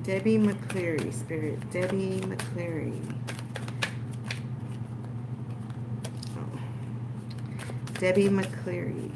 Debbie McCleary, Spirit. Debbie McCleary. Oh. Debbie McCleary.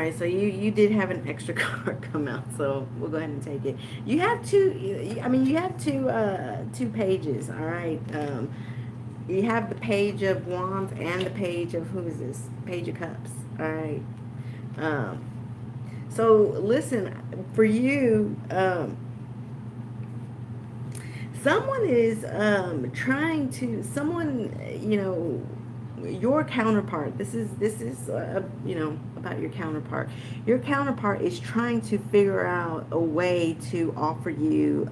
right, so you did have an extra card come out, so we'll go ahead and take it. You have two. I mean, you have two pages. All right. You have the page of wands and the page of, who is this? Page of cups. All right. Um, so listen, for you, someone is trying to, someone, your counterpart, this is about your counterpart. Your counterpart is trying to figure out a way to offer you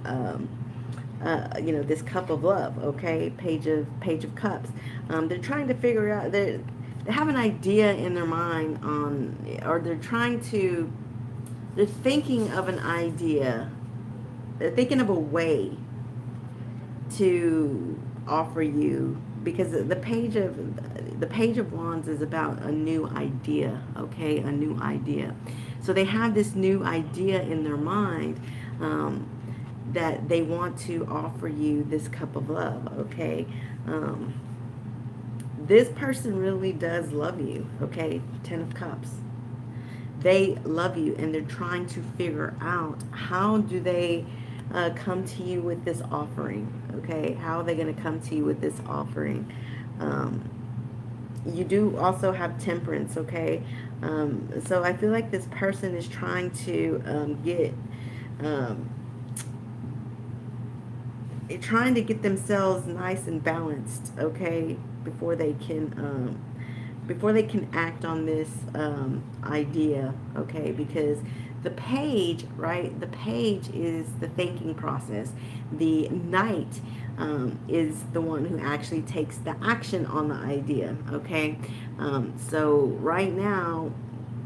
this cup of love. Okay, page of cups. They're trying to figure out, they have an idea in their mind on, or they're thinking of an idea, they're thinking of a way to offer you, because the page of wands is about a new idea. Okay, a new idea. So they have this new idea in their mind, that they want to offer you this cup of love. Okay, this person really does love you. Okay, 10 of cups. They love you, and they're trying to figure out, how do they come to you with this offering. Okay, how are they going to come to you with this offering? You do also have temperance. Okay, so I feel like this person is trying to um, trying to get themselves nice and balanced. Okay, before they can act on this idea. Okay, because the page, right? The page is the thinking process. The knight is the one who actually takes the action on the idea. Okay, so right now,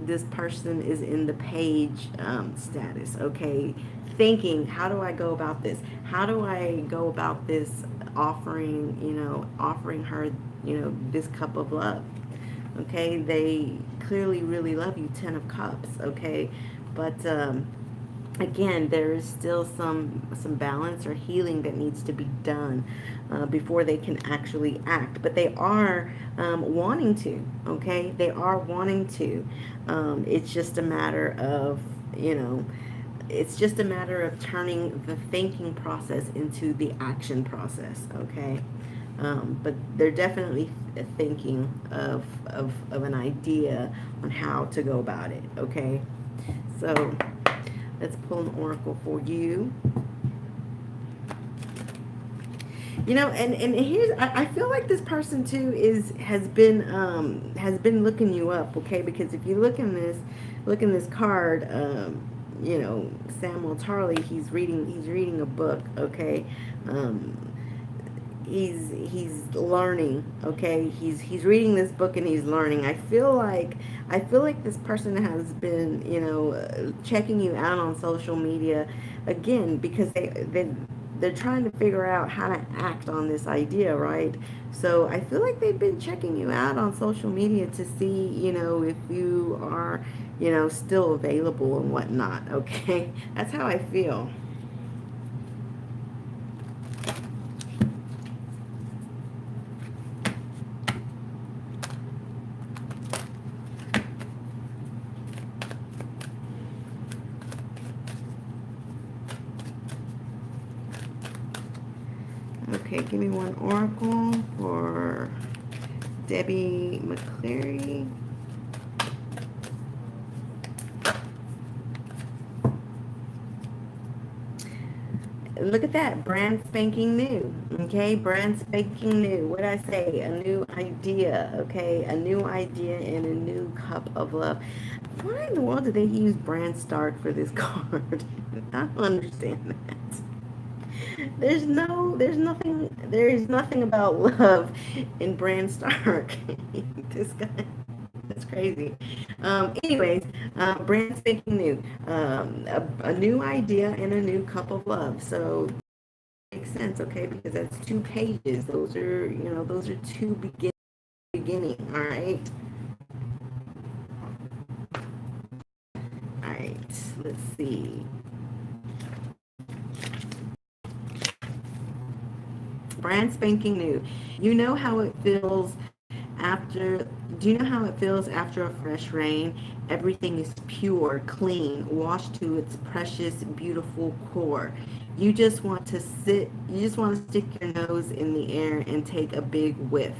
this person is in the page status. Okay, thinking, how do I go about this? How do I go about this offering her, this cup of love? Okay, they clearly really love you, 10 of cups. Okay, but again, there is still some balance or healing that needs to be done before they can actually act. But they are wanting to. Okay, they are wanting to. It's just a matter of, it's just a matter of turning the thinking process into the action process. Okay, but they're definitely thinking of an idea on how to go about it. Okay, so let's pull an oracle for you. And here's, I feel like this person too has been looking you up. Okay, because if you look in this card, Samuel Tarley, he's reading a book. Okay, he's learning. Okay, he's reading this book and he's learning. I feel like this person has been checking you out on social media, again, because they're trying to figure out how to act on this idea, right? So I feel like they've been checking you out on social media to see, if you are, still available and whatnot. Okay, that's how I feel. Okay, give me one oracle for Debbie McCleary. Look at that, brand spanking new. Okay, brand spanking new. What did I say? A new idea. Okay, a new idea and a new cup of love. Why in the world did they use brand start for this card? I don't understand that. There is nothing about love in Bran Stark. This guy, that's crazy. Anyways, brand spanking new, a new idea and a new cup of love. So it makes sense, okay? Because that's 2 pages. Those are two beginning. All right. All right. Let's see. Brand spanking new. You know how it feels after Do you know how it feels after a fresh rain? Everything is pure, clean, washed to its precious, beautiful core. You just want to stick your nose in the air and take a big whiff.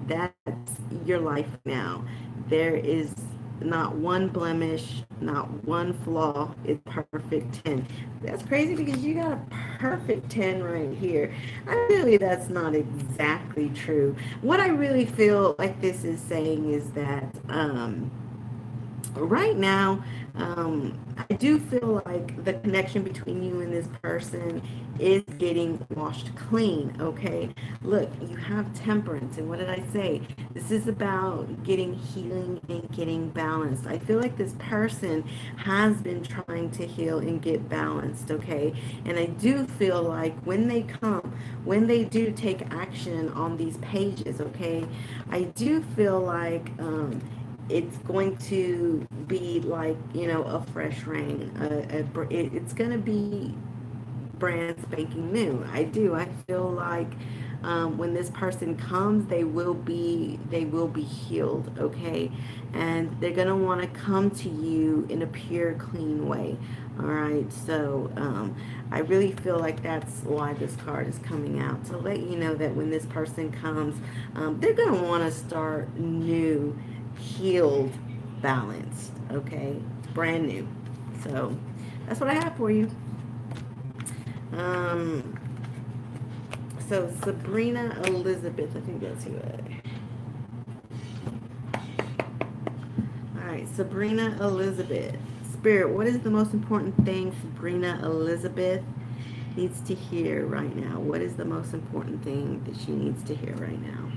That's your life now. There is not one blemish, not one flaw. It's perfect 10. That's crazy because you got a perfect 10 right here. I really, that's not exactly true. What I really feel like this is saying is that right now, I do feel like the connection between you and this person is getting washed clean, okay? Look, you have temperance, and what did I say? This is about getting healing and getting balanced. I feel like this person has been trying to heal and get balanced, okay? And I do feel like when they do take action on these pages, okay, I do feel like it's going to be like, a fresh rain. It's going to be brand spanking new. I feel like when this person comes, they will be healed, okay? And they're gonna want to come to you in a pure, clean way. All right. So I really feel like that's why this card is coming out, to let you know that when this person comes, they're gonna want to start new, healed, balanced. Okay, brand new. So that's what I have for you. Um, so Sabrina Elizabeth, I think that's who all right, Sabrina Elizabeth. Spirit, what is the most important thing Sabrina Elizabeth needs to hear right now? What is the most important thing that she needs to hear right now?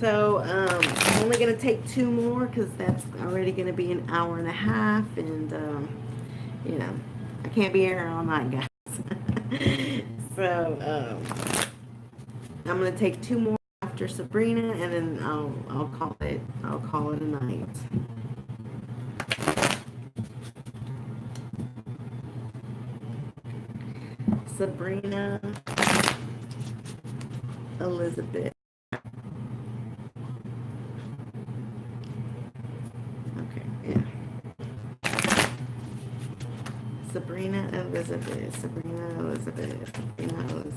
So I'm only going to take two more because that's already going to be an hour and a half. And, you know, I can't be here all night, guys. So I'm going to take two more after Sabrina, and then I'll call it a night. Sabrina Elizabeth. Okay, yeah. Sabrina Elizabeth. Sabrina Elizabeth. Sabrina Elizabeth.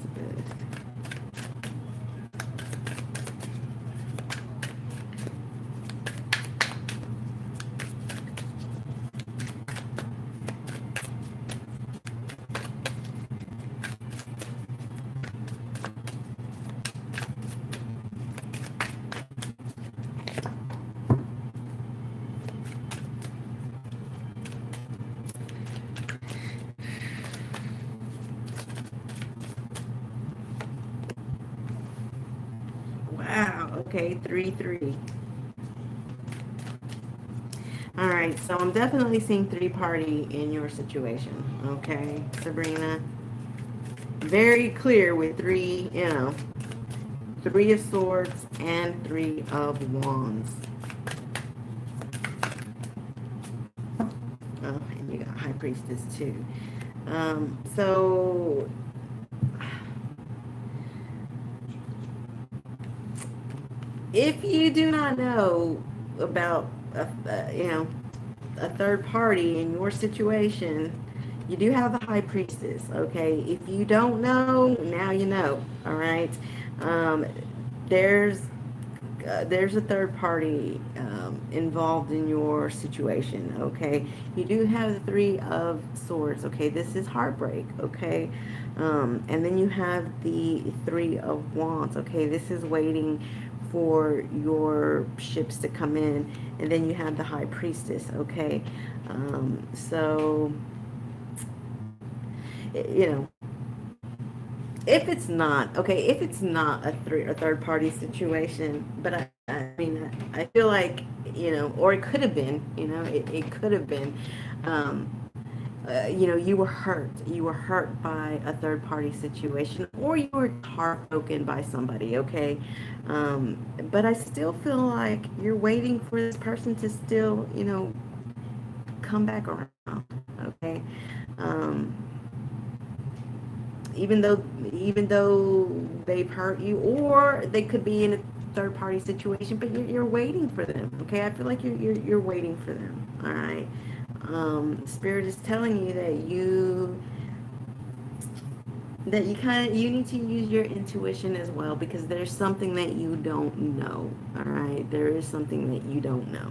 Wow. Okay, 3-3. All right, so I'm definitely seeing three-party in your situation. Okay, Sabrina. Very clear with three, Three of Swords and Three of Wands. Oh, and you got High Priestess too. So if you do not know about a third party in your situation, you do have the High Priestess. Okay, if you don't know, now you know. All right. Um, there's there's a third party involved in your situation. Okay, you do have the Three of Swords. Okay, this is heartbreak. Okay, and then you have the Three of Wands. Okay, this is waiting for your ships to come in, and then you have the High Priestess. Okay, so you know, if it's not a third party situation, but I mean, I feel like, or it could have been, it could have been, um, you were hurt by a third party situation, or you were heartbroken by somebody. Okay, but I still feel like you're waiting for this person to still, come back around. Okay. Um, even though they've hurt you, or they could be in a third party situation, but you're waiting for them. Okay, I feel like you're waiting for them. All right. Spirit is telling you that you kind of you need to use your intuition as well, because there's something that you don't know. All right, there is something that you don't know.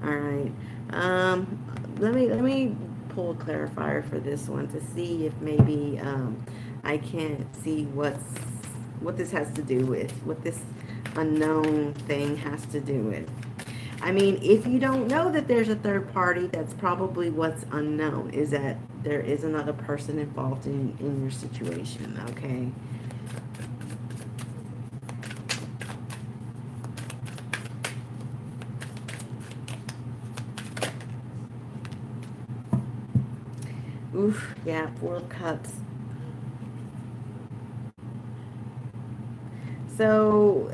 All right. Let me pull a clarifier for this one to see if maybe I can't see what this has to do with, what this unknown thing has to do with. I mean, if you don't know that there's a third party, that's probably what's unknown, is that there is another person involved in your situation, okay? Oof, yeah, Four of Cups. So,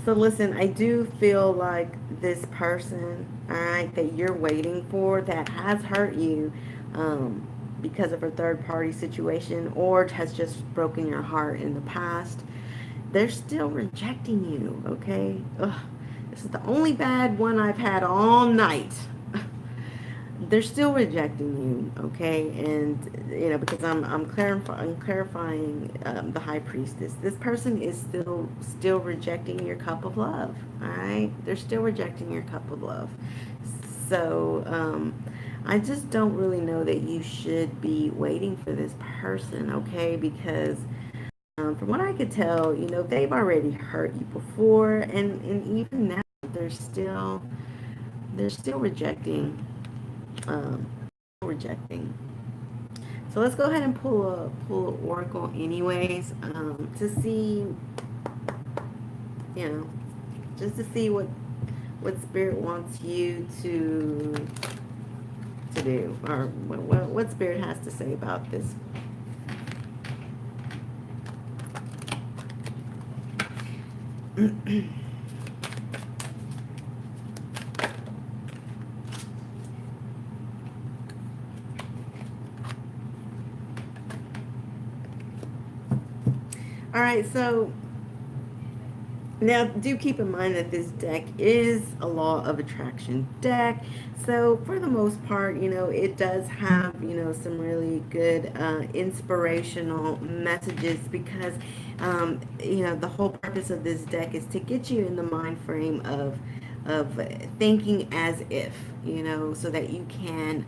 so listen, I do feel like this person, all right, that you're waiting for, that has hurt you because of a third party situation, or has just broken your heart in the past, they're still rejecting you, okay? Ugh, this is the only bad one I've had all night. They're still rejecting you, okay? And because I'm clarifying the high priestess. This person is still rejecting your cup of love. All right, they're still rejecting your cup of love. So I just don't really know that you should be waiting for this person, okay? Because from what I could tell, they've already hurt you before, and even now they're still um, rejecting. So let's go ahead and pull a oracle anyways, to see, you know, just to see what spirit wants you to do, or what spirit has to say about this. All right, so now do keep in mind that this deck is a law of attraction deck. So for the most part, it does have, some really good inspirational messages, because, the whole purpose of this deck is to get you in the mind frame of thinking as if, so that you can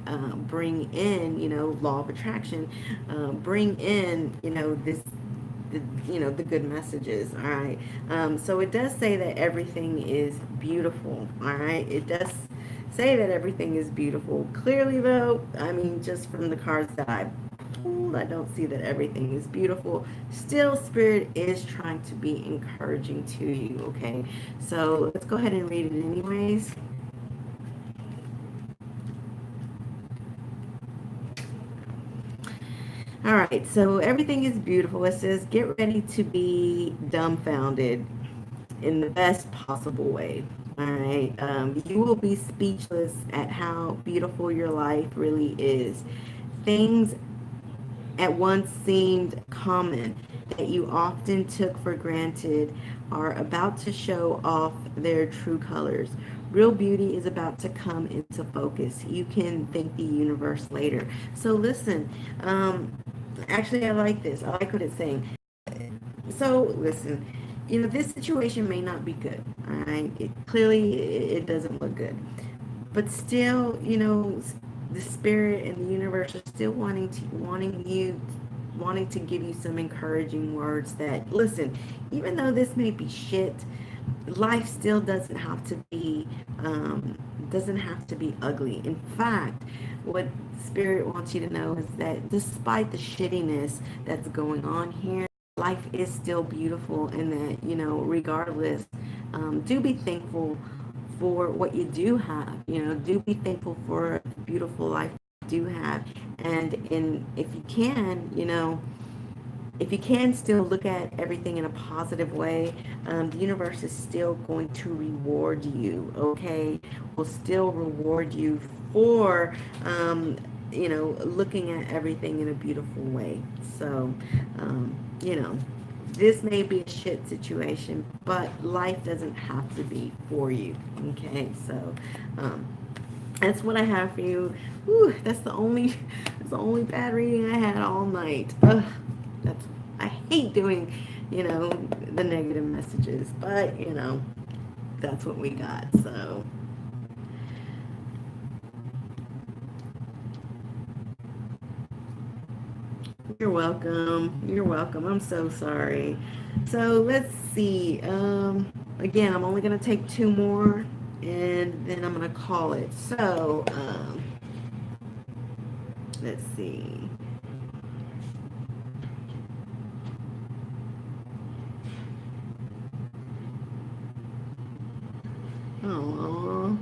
bring in, law of attraction, bring in, the good messages. All right. So it does say that everything is beautiful. All right. It does say that everything is beautiful. Clearly, though, I mean, just from the cards that I pulled, I don't see that everything is beautiful. Still, Spirit is trying to be encouraging to you. Okay. So let's go ahead and read it anyways. All right, so everything is beautiful. It says, get ready to be dumbfounded in the best possible way. All right, you will be speechless at how beautiful your life really is. Things at once seemed common, that you often took for granted, are about to show off their true colors. Real beauty is about to come into focus. You can thank the universe later. So listen, actually, I like this. I like what it's saying. So listen, this situation may not be good. All right, it doesn't look good, but still, the spirit and the universe are still wanting to give you some encouraging words, that, listen, even though this may be shit, life still doesn't have to be ugly. In fact, what spirit wants you to know is that despite the shittiness that's going on here, life is still beautiful, and that, regardless, do be thankful for what you do have. Do be thankful for the beautiful life you do have. And if you can, if you can still look at everything in a positive way, the universe is still going to reward you, okay? Will still reward you for, looking at everything in a beautiful way. So, you know, this may be a shit situation, but life doesn't have to be for you, okay? So, that's what I have for you. Whew, that's the only bad reading I had all night. Ugh, that's I hate doing, the negative messages, but that's what we got. So you're welcome. You're welcome. I'm so sorry. So let's see. Again, I'm only gonna take two more, and then I'm gonna call it. So let's see. Oh,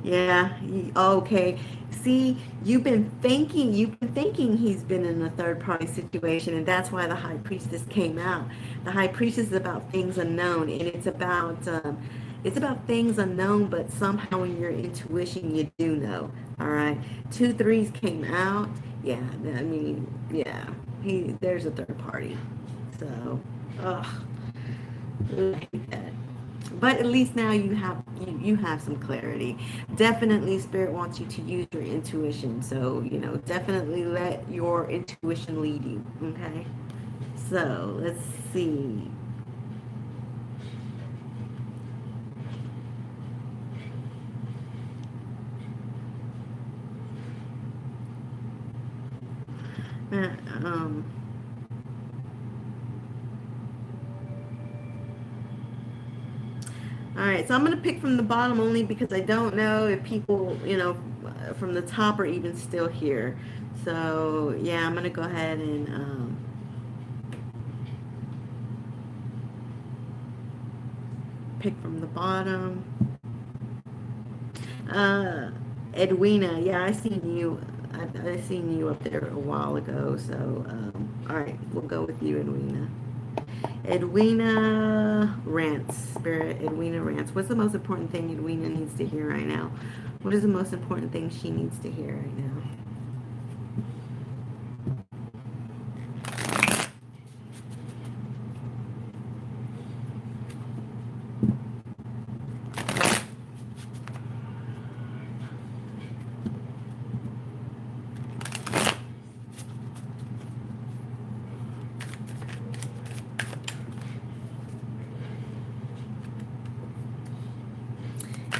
yeah. Okay. See, you've been thinking he's been in a third party situation, and that's why the high priestess came out. The high priestess is about things unknown, and it's about things unknown, but somehow in your intuition you do know. All right. Two threes came out. Yeah. I mean, yeah. There's a third party. So, ugh. I hate that. But at least now you have some clarity. Definitely spirit wants you to use your intuition. So, definitely let your intuition lead you. Okay? So, let's see. Uh, Um, all right, so I'm going to pick from the bottom only because I don't know if people, from the top are even still here. So, yeah, I'm going to go ahead and pick from the bottom. Uh, Edwina, yeah, I seen you. I seen you up there a while ago. So, all right, we'll go with you, Edwina. Edwina Rants, Spirit. Edwina Rants. What's the most important thing Edwina needs to hear right now? What is the most important thing she needs to hear right now?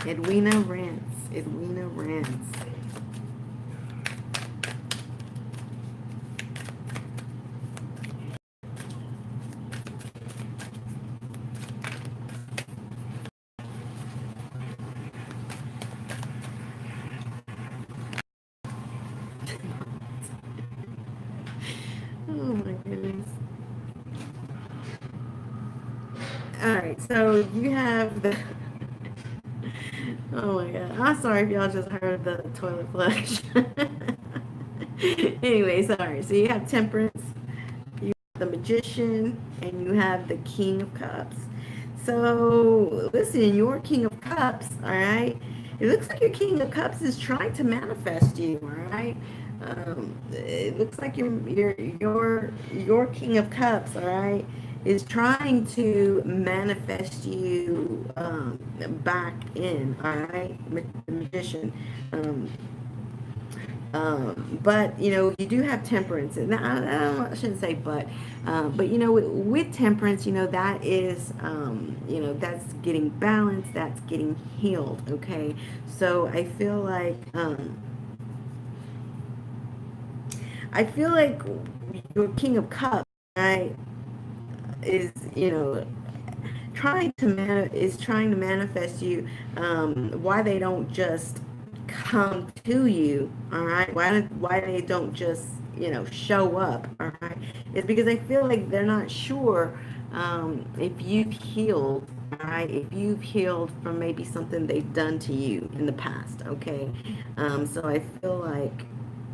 Edwina Rants. Edwina Rants. Oh my goodness. All right, so you have the. Oh my god. I'm sorry if y'all just heard the toilet flush. Anyway, sorry. So you have Temperance, you have the Magician, and you have the King of Cups. So listen, your King of Cups, all right? It looks like your King of Cups is trying to manifest you, all right? It looks like your King of Cups, all right, is trying to manifest you back in, all right, the Magician. Um, but you do have temperance, and I shouldn't say but with temperance, that is, that's getting balanced, that's getting healed. Okay, so I feel like your King of Cups, right, is trying to manifest you. Why they don't just come to you, all right? Why they don't just show up, all right? It's because I feel like they're not sure if you've healed, all right? If you've healed from maybe something they've done to you in the past, okay? So I feel like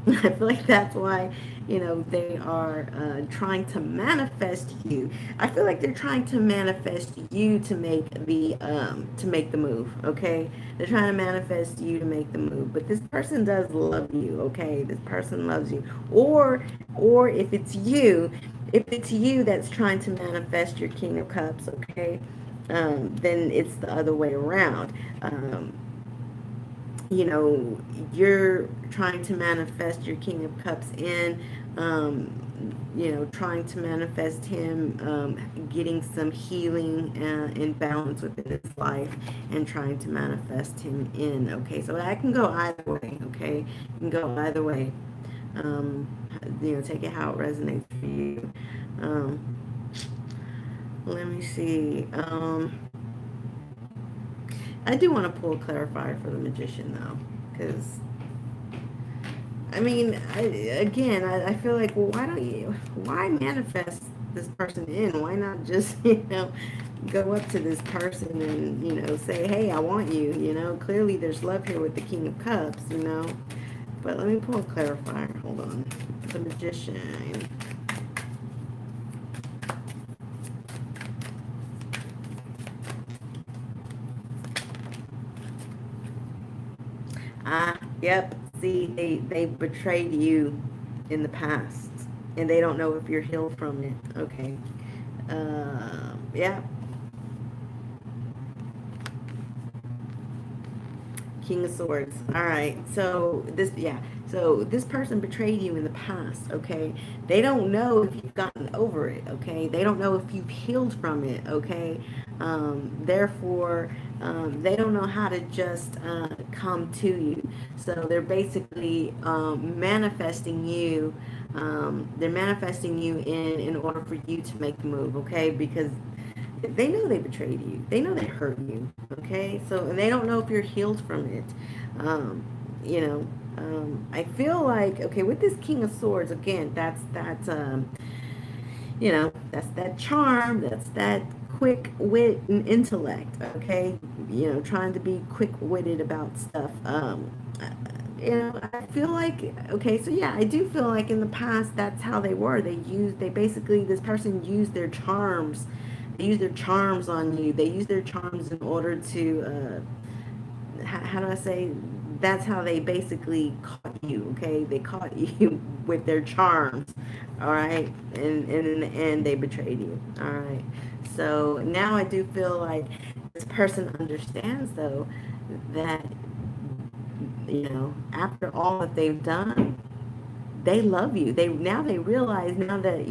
I feel like that's why, they are trying to manifest you. I feel like they're trying to manifest you to make the move. Okay, they're trying to manifest you to make the move. But this person does love you. Okay, this person loves you. Or if it's you that's trying to manifest your King of Cups. Okay, then it's the other way around. You know, you're trying to manifest your King of Cups in, trying to manifest him getting some healing and balance within his life and trying to manifest him in. Okay, so that can go either way. Okay, it can go either way. Um, take it how it resonates for you. Um, let me see. I do want to pull a clarifier for the magician though, because I feel like, well, why manifest this person in? Why not just, go up to this person and, say, hey, I want you, clearly there's love here with the King of Cups, but let me pull a clarifier. Hold on. The magician. Yep. See, they betrayed you in the past, and they don't know if you're healed from it. Okay. Yeah. King of Swords. All right. So this person betrayed you in the past. Okay. They don't know if you've gotten over it. Okay. They don't know if you've healed from it. Okay. Therefore, they don't know how to just come to you. So they're basically manifesting you. They're manifesting you in order for you to make the move. Okay. Because they know they betrayed you. They know they hurt you. Okay, so and they don't know if you're healed from it. Um, I feel like okay with this King of Swords again. That's that charm. That's that quick wit and intellect. Okay, trying to be quick witted about stuff. I feel like okay, so yeah, I do feel like in the past that's how they were. They basically this person used their charms. They use their charms on you. They use their charms in order to how do I say? That's how they basically caught you. Okay, they caught you with their charms. All right, and in the end they betrayed you. All right. So now I do feel like this person understands though that after all that they've done, they love you. They realize now that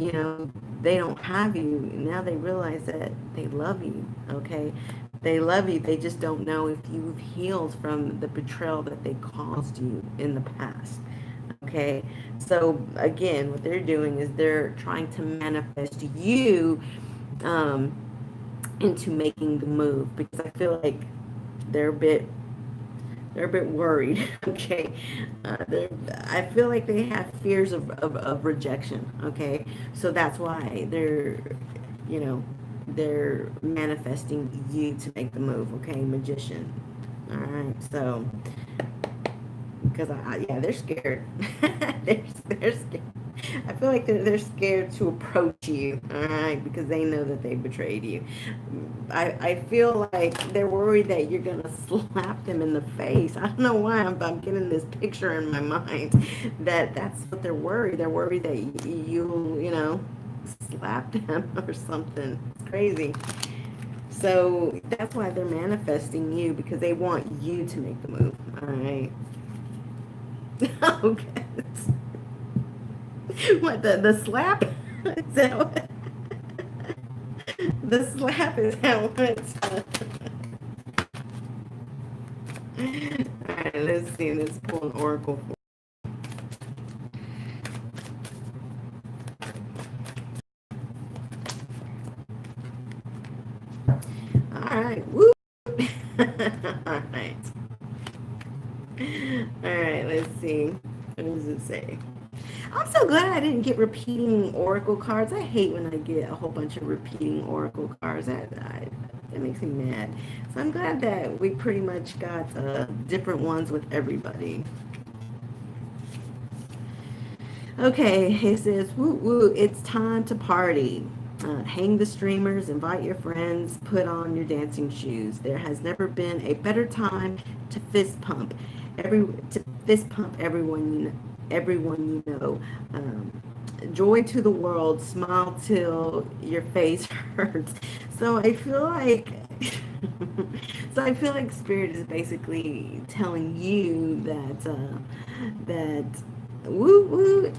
they don't have you. Now they realize that they love you. Okay, they love you. They just don't know if you've healed from the betrayal that they caused you in the past. Okay, so again, what they're doing is they're trying to manifest you um, into making the move because I feel like they're a bit they're a bit worried. Okay, I feel like they have fears of rejection. Okay, so that's why you know, they're manifesting you to make the move. Okay, magician. All right, so because yeah, they're scared. they're scared. I feel like they're scared to approach you, all right, because they know that they betrayed you. I feel like they're worried that you're gonna slap them in the face. I don't know why I'm getting this picture in my mind that's what they're worried. They're worried that you'll slap them or something. It's crazy. So that's why they're manifesting you because they want you to make the move. All right. Okay. What the slap? Is that what? The slap is that what? All right, let's see. Let's pull an oracle for. All right. Woo. All right. All right. Let's see. What does it say? I'm so glad I didn't get repeating oracle cards. I hate when I get a whole bunch of repeating oracle cards. That makes me mad. So I'm glad that we pretty much got different ones with everybody. Okay, it says, woo woo, it's time to party. Hang the streamers, invite your friends, put on your dancing shoes. There has never been a better time to fist pump. To fist pump everyone you know. Joy to the world, smile till your face hurts. So I feel like so I feel like spirit is basically telling you that woo woo,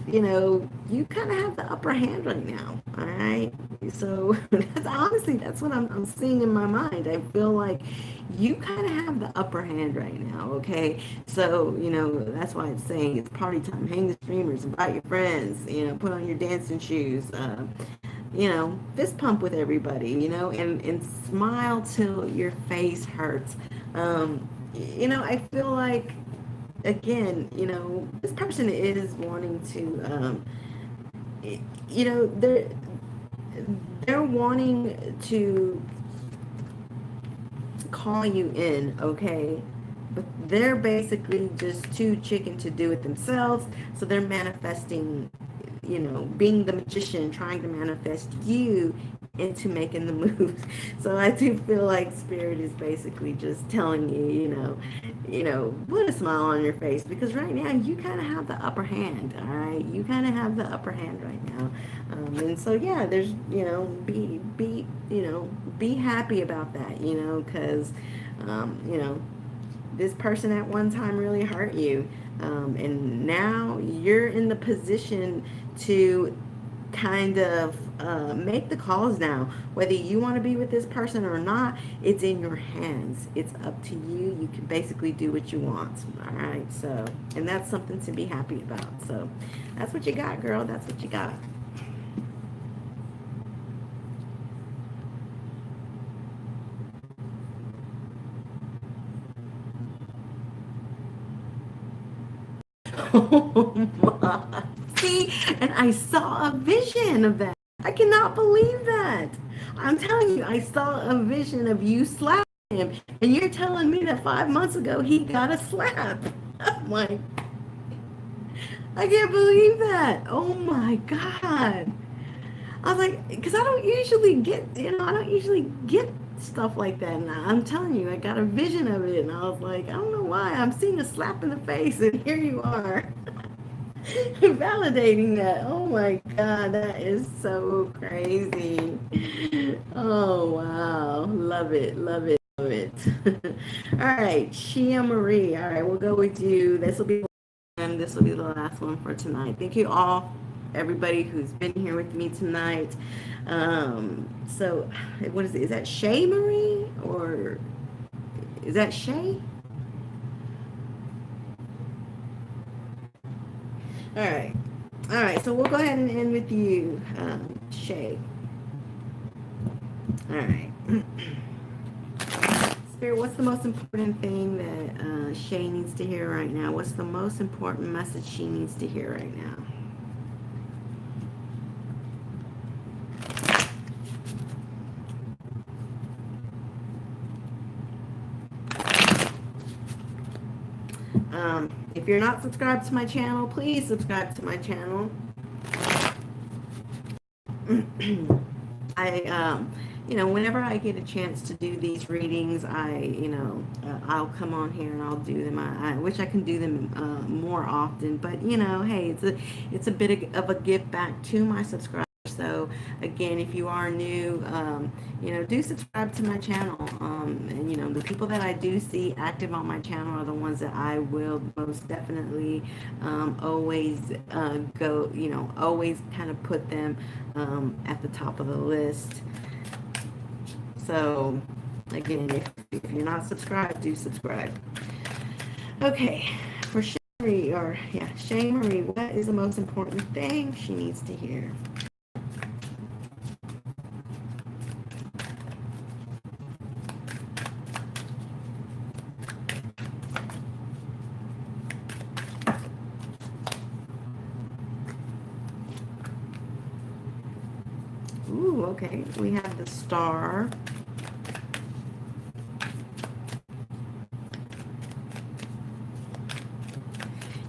you kind of have the upper hand right now. All right. So that's honestly that's what I'm seeing in my mind. I feel like you kind of have the upper hand right now. Okay. So that's why it's saying it's party time. Hang the streamers, invite your friends. Put on your dancing shoes. Fist pump with everybody. And smile till your face hurts. I feel like again, this person is wanting to, they're wanting to call you in, okay? But they're basically just too chicken to do it themselves. So they're manifesting, being the magician, trying to manifest you into making the moves. So I do feel like spirit is basically just telling you, put a smile on your face because right now you kind of have the upper hand. All right, you kind of have the upper hand right now, and so yeah, there's be happy about that, because this person at one time really hurt you, and now you're in the position to kind of make the calls now. Whether you want to be with this person or not, it's in your hands. It's up to you. You can basically do what you want. All right. So, and that's something to be happy about. So, that's what you got, girl. That's what you got. Oh my. See, and I saw a vision of that. I cannot believe that. I'm telling you, I saw a vision of you slapping him, and you're telling me that 5 months ago he got a slap. I'm like, I can't believe that. Oh my God. I was like, because I don't usually get stuff like that. And I'm telling you, I got a vision of it, and I was like, I don't know why. I'm seeing a slap in the face, and here you are. Validating that. Oh my God, that is so crazy. Oh wow. Love it, love it, love it. All right, Shia Marie. All right, we'll go with you. This will be the last one for tonight. Thank you all, everybody who's been here with me tonight. So what is it? Is that Shay Marie or is that Shay? All right. All right, so we'll go ahead and end with you, Shay. All right. Spirit, what's the most important thing that Shay needs to hear right now? What's the most important message she needs to hear right now? If you're not subscribed to my channel, please subscribe to my channel. Whenever I get a chance to do these readings, I'll come on here and I'll do them. I wish I can do them more often, but hey, it's a bit of a give back to my subscribers. So again, if you are new, do subscribe to my channel. And the people that I do see active on my channel are the ones that I will most definitely always always kind of put them at the top of the list. So again, if you're not subscribed, do subscribe. Okay, for Shay Marie, what is the most important thing she needs to hear? Ooh, okay. We have the Star.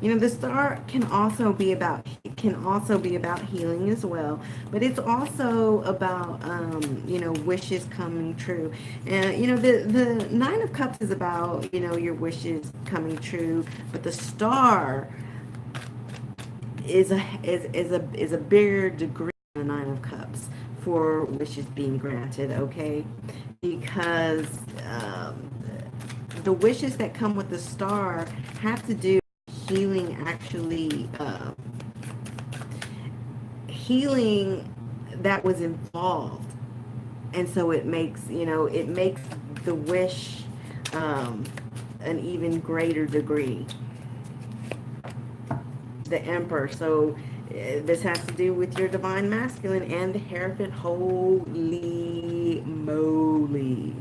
The Star can also be about can also be about healing as well, but it's also about wishes coming true. And the Nine of Cups is about your wishes coming true, but the Star is a bigger degree than the Nine of Cups for wishes being granted. Okay, because the wishes that come with the Star have to do with healing, actually. Healing that was involved, and so it makes the wish an even greater degree. The Emperor. So this has to do with your divine masculine and the Hierophant. Holy moly.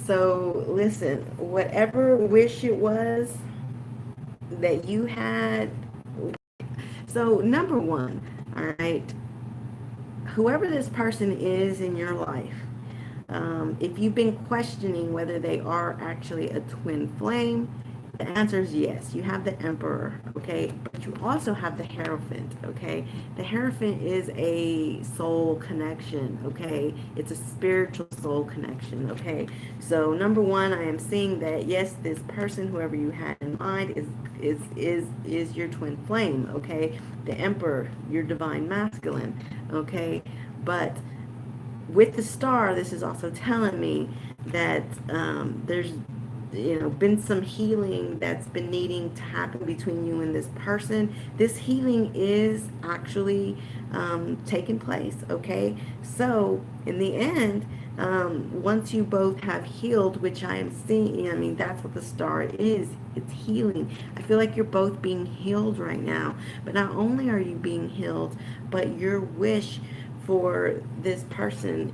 So listen, whatever wish it was that you had. So number one, all right, whoever this person is in your life, if you've been questioning whether they are actually a twin flame, the answer is yes. You have the Emperor, okay? But you also have the Hierophant, okay? The Hierophant is a soul connection, okay? It's a spiritual soul connection, okay? So number one, I am seeing that yes, this person, whoever you had in mind, is your twin flame, okay? The Emperor, your divine masculine, okay? But with the Star, this is also telling me that there's been some healing that's been needing to happen between you and this person. This healing is actually taking place, okay? So in the end, once you both have healed, which I am seeing, I mean, that's what the Star is. It's healing. I feel like you're both being healed right now. But not only are you being healed, but your wish for this person,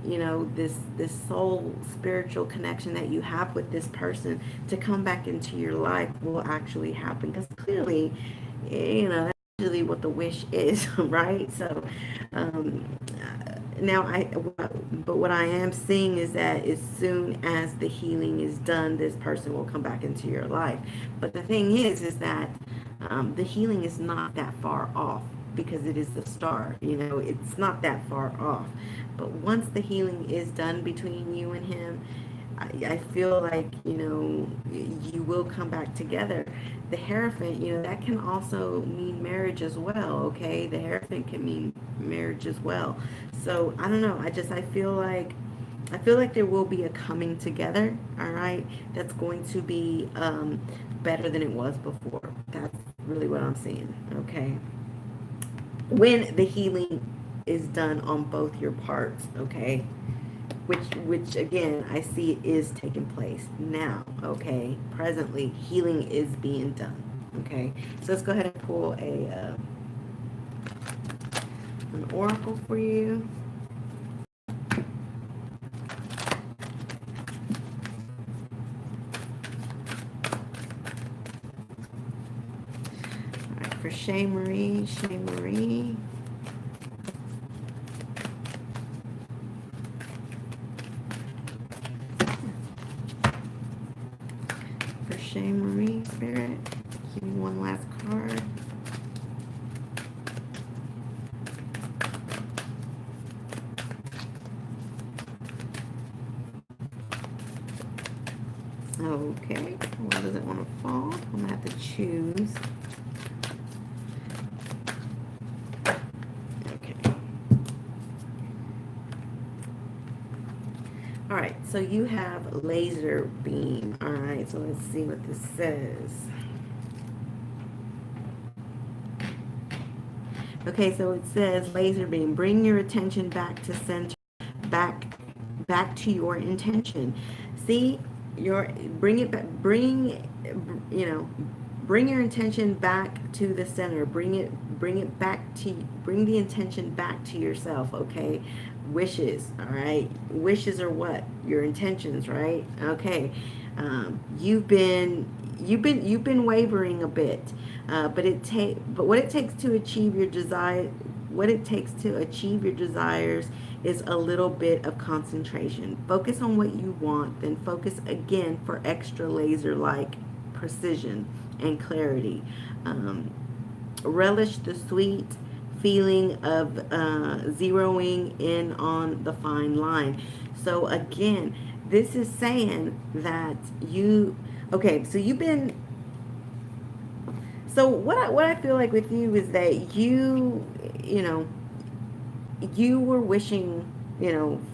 this soul spiritual connection that you have with this person to come back into your life will actually happen, because clearly, that's usually what the wish is. Right? So now but what I am seeing is that as soon as the healing is done, this person will come back into your life. But the thing is that the healing is not that far off, because it is the Star. It's not that far off. But once the healing is done between you and him, I feel like, you will come back together. The Hierophant, that can also mean marriage as well, okay? The Hierophant can mean marriage as well. So, I don't know. I feel like there will be a coming together, all right? That's going to be better than it was before. That's really what I'm seeing, okay? When the healing is done on both your parts, okay? Which again, I see is taking place now, okay? Presently, healing is being done, okay? So let's go ahead and pull an oracle for you. All right, for Shay Marie. For Shay Marie, Spirit, give me one last card. Okay, well, does it want to fall? I'm going to have to choose. Okay. All right, so you have laser beam. All right, so let's see what this says. Okay, so it says laser beam. Bring your attention back to center, back to your intention. See, bring it back. Bring your intention back to the center. Bring the intention back to yourself. Okay, wishes. All right, wishes are what? Your intentions, right? Okay, you've been wavering a bit, but what it takes to achieve your desire. What it takes to achieve your desires is a little bit of concentration. Focus on what you want, then focus again for extra laser-like precision. and clarity. Relish the sweet feeling of zeroing in on the fine line. So again, this is saying that okay, so you've been, so what I feel like with you is that you know, you were wishing,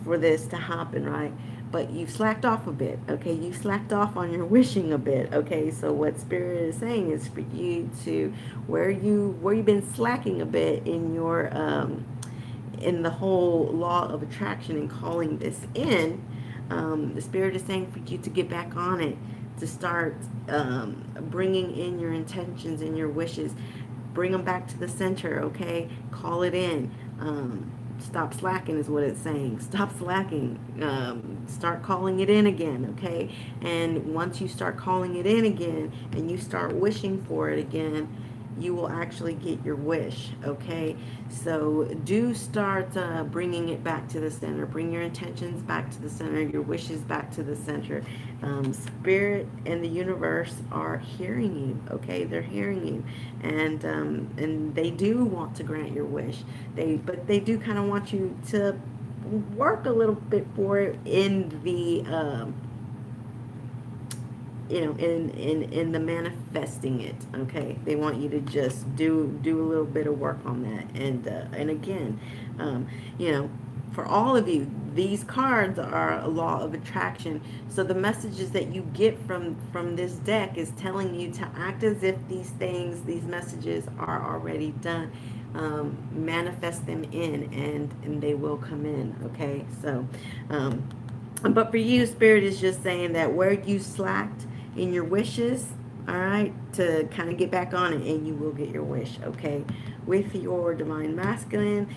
for this to happen, right? But you slacked off a bit, okay? You slacked off on your wishing a bit, okay? So what Spirit is saying is for you to, where you've been slacking a bit in the whole law of attraction and calling this in, the Spirit is saying for you to get back on it, to start bringing in your intentions and your wishes. Bring them back to the center, okay? Call it in. Stop slacking is what it's saying. Stop slacking. Start calling it in again, okay? And once you start calling it in again and you start wishing for it again, you will actually get your wish, okay? So do start bringing it back to the center. Bring your intentions back to the center, your wishes back to the center. Spirit and the universe are hearing you, okay? They're hearing you, and they do want to grant your wish. But they do kind of want you to work a little bit for it in the in the manifesting it, okay? They want you to just do a little bit of work on that. And again, you know, for all of you, these cards are a law of attraction. So the messages that you get from this deck is telling you to act as if these messages are already done. Manifest them in, and they will come in, okay? So but for you, Spirit is just saying that where you slacked in your wishes, all right, to kind of get back on it, and you will get your wish, okay? With your Divine Masculine,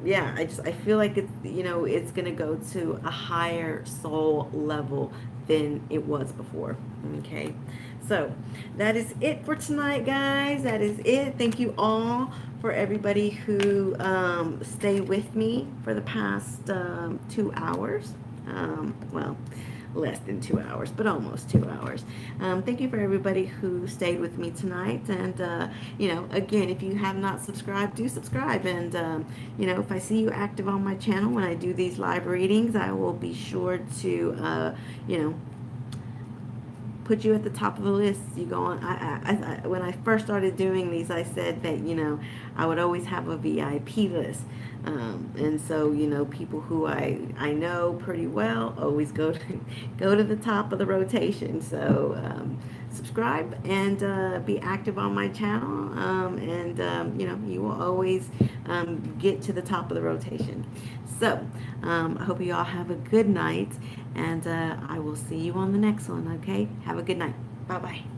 yeah, I feel like it's, it's going to go to a higher soul level than it was before, okay? So that is it for tonight, guys. That is it. Thank you all for everybody who stayed with me for the past 2 hours. Well, less than 2 hours, but almost 2 hours. Thank you for everybody who stayed with me tonight. And, again, if you have not subscribed, do subscribe. And, if I see you active on my channel when I do these live readings, I will be sure to, put you at the top of the list. You go on. When I first started doing these, I said that I would always have a VIP list, and so people who I know pretty well always go to the top of the rotation. So subscribe and be active on my channel, and you will always get to the top of the rotation. So I hope you all have a good night, and I will see you on the next one, okay? Have a good night. Bye-bye.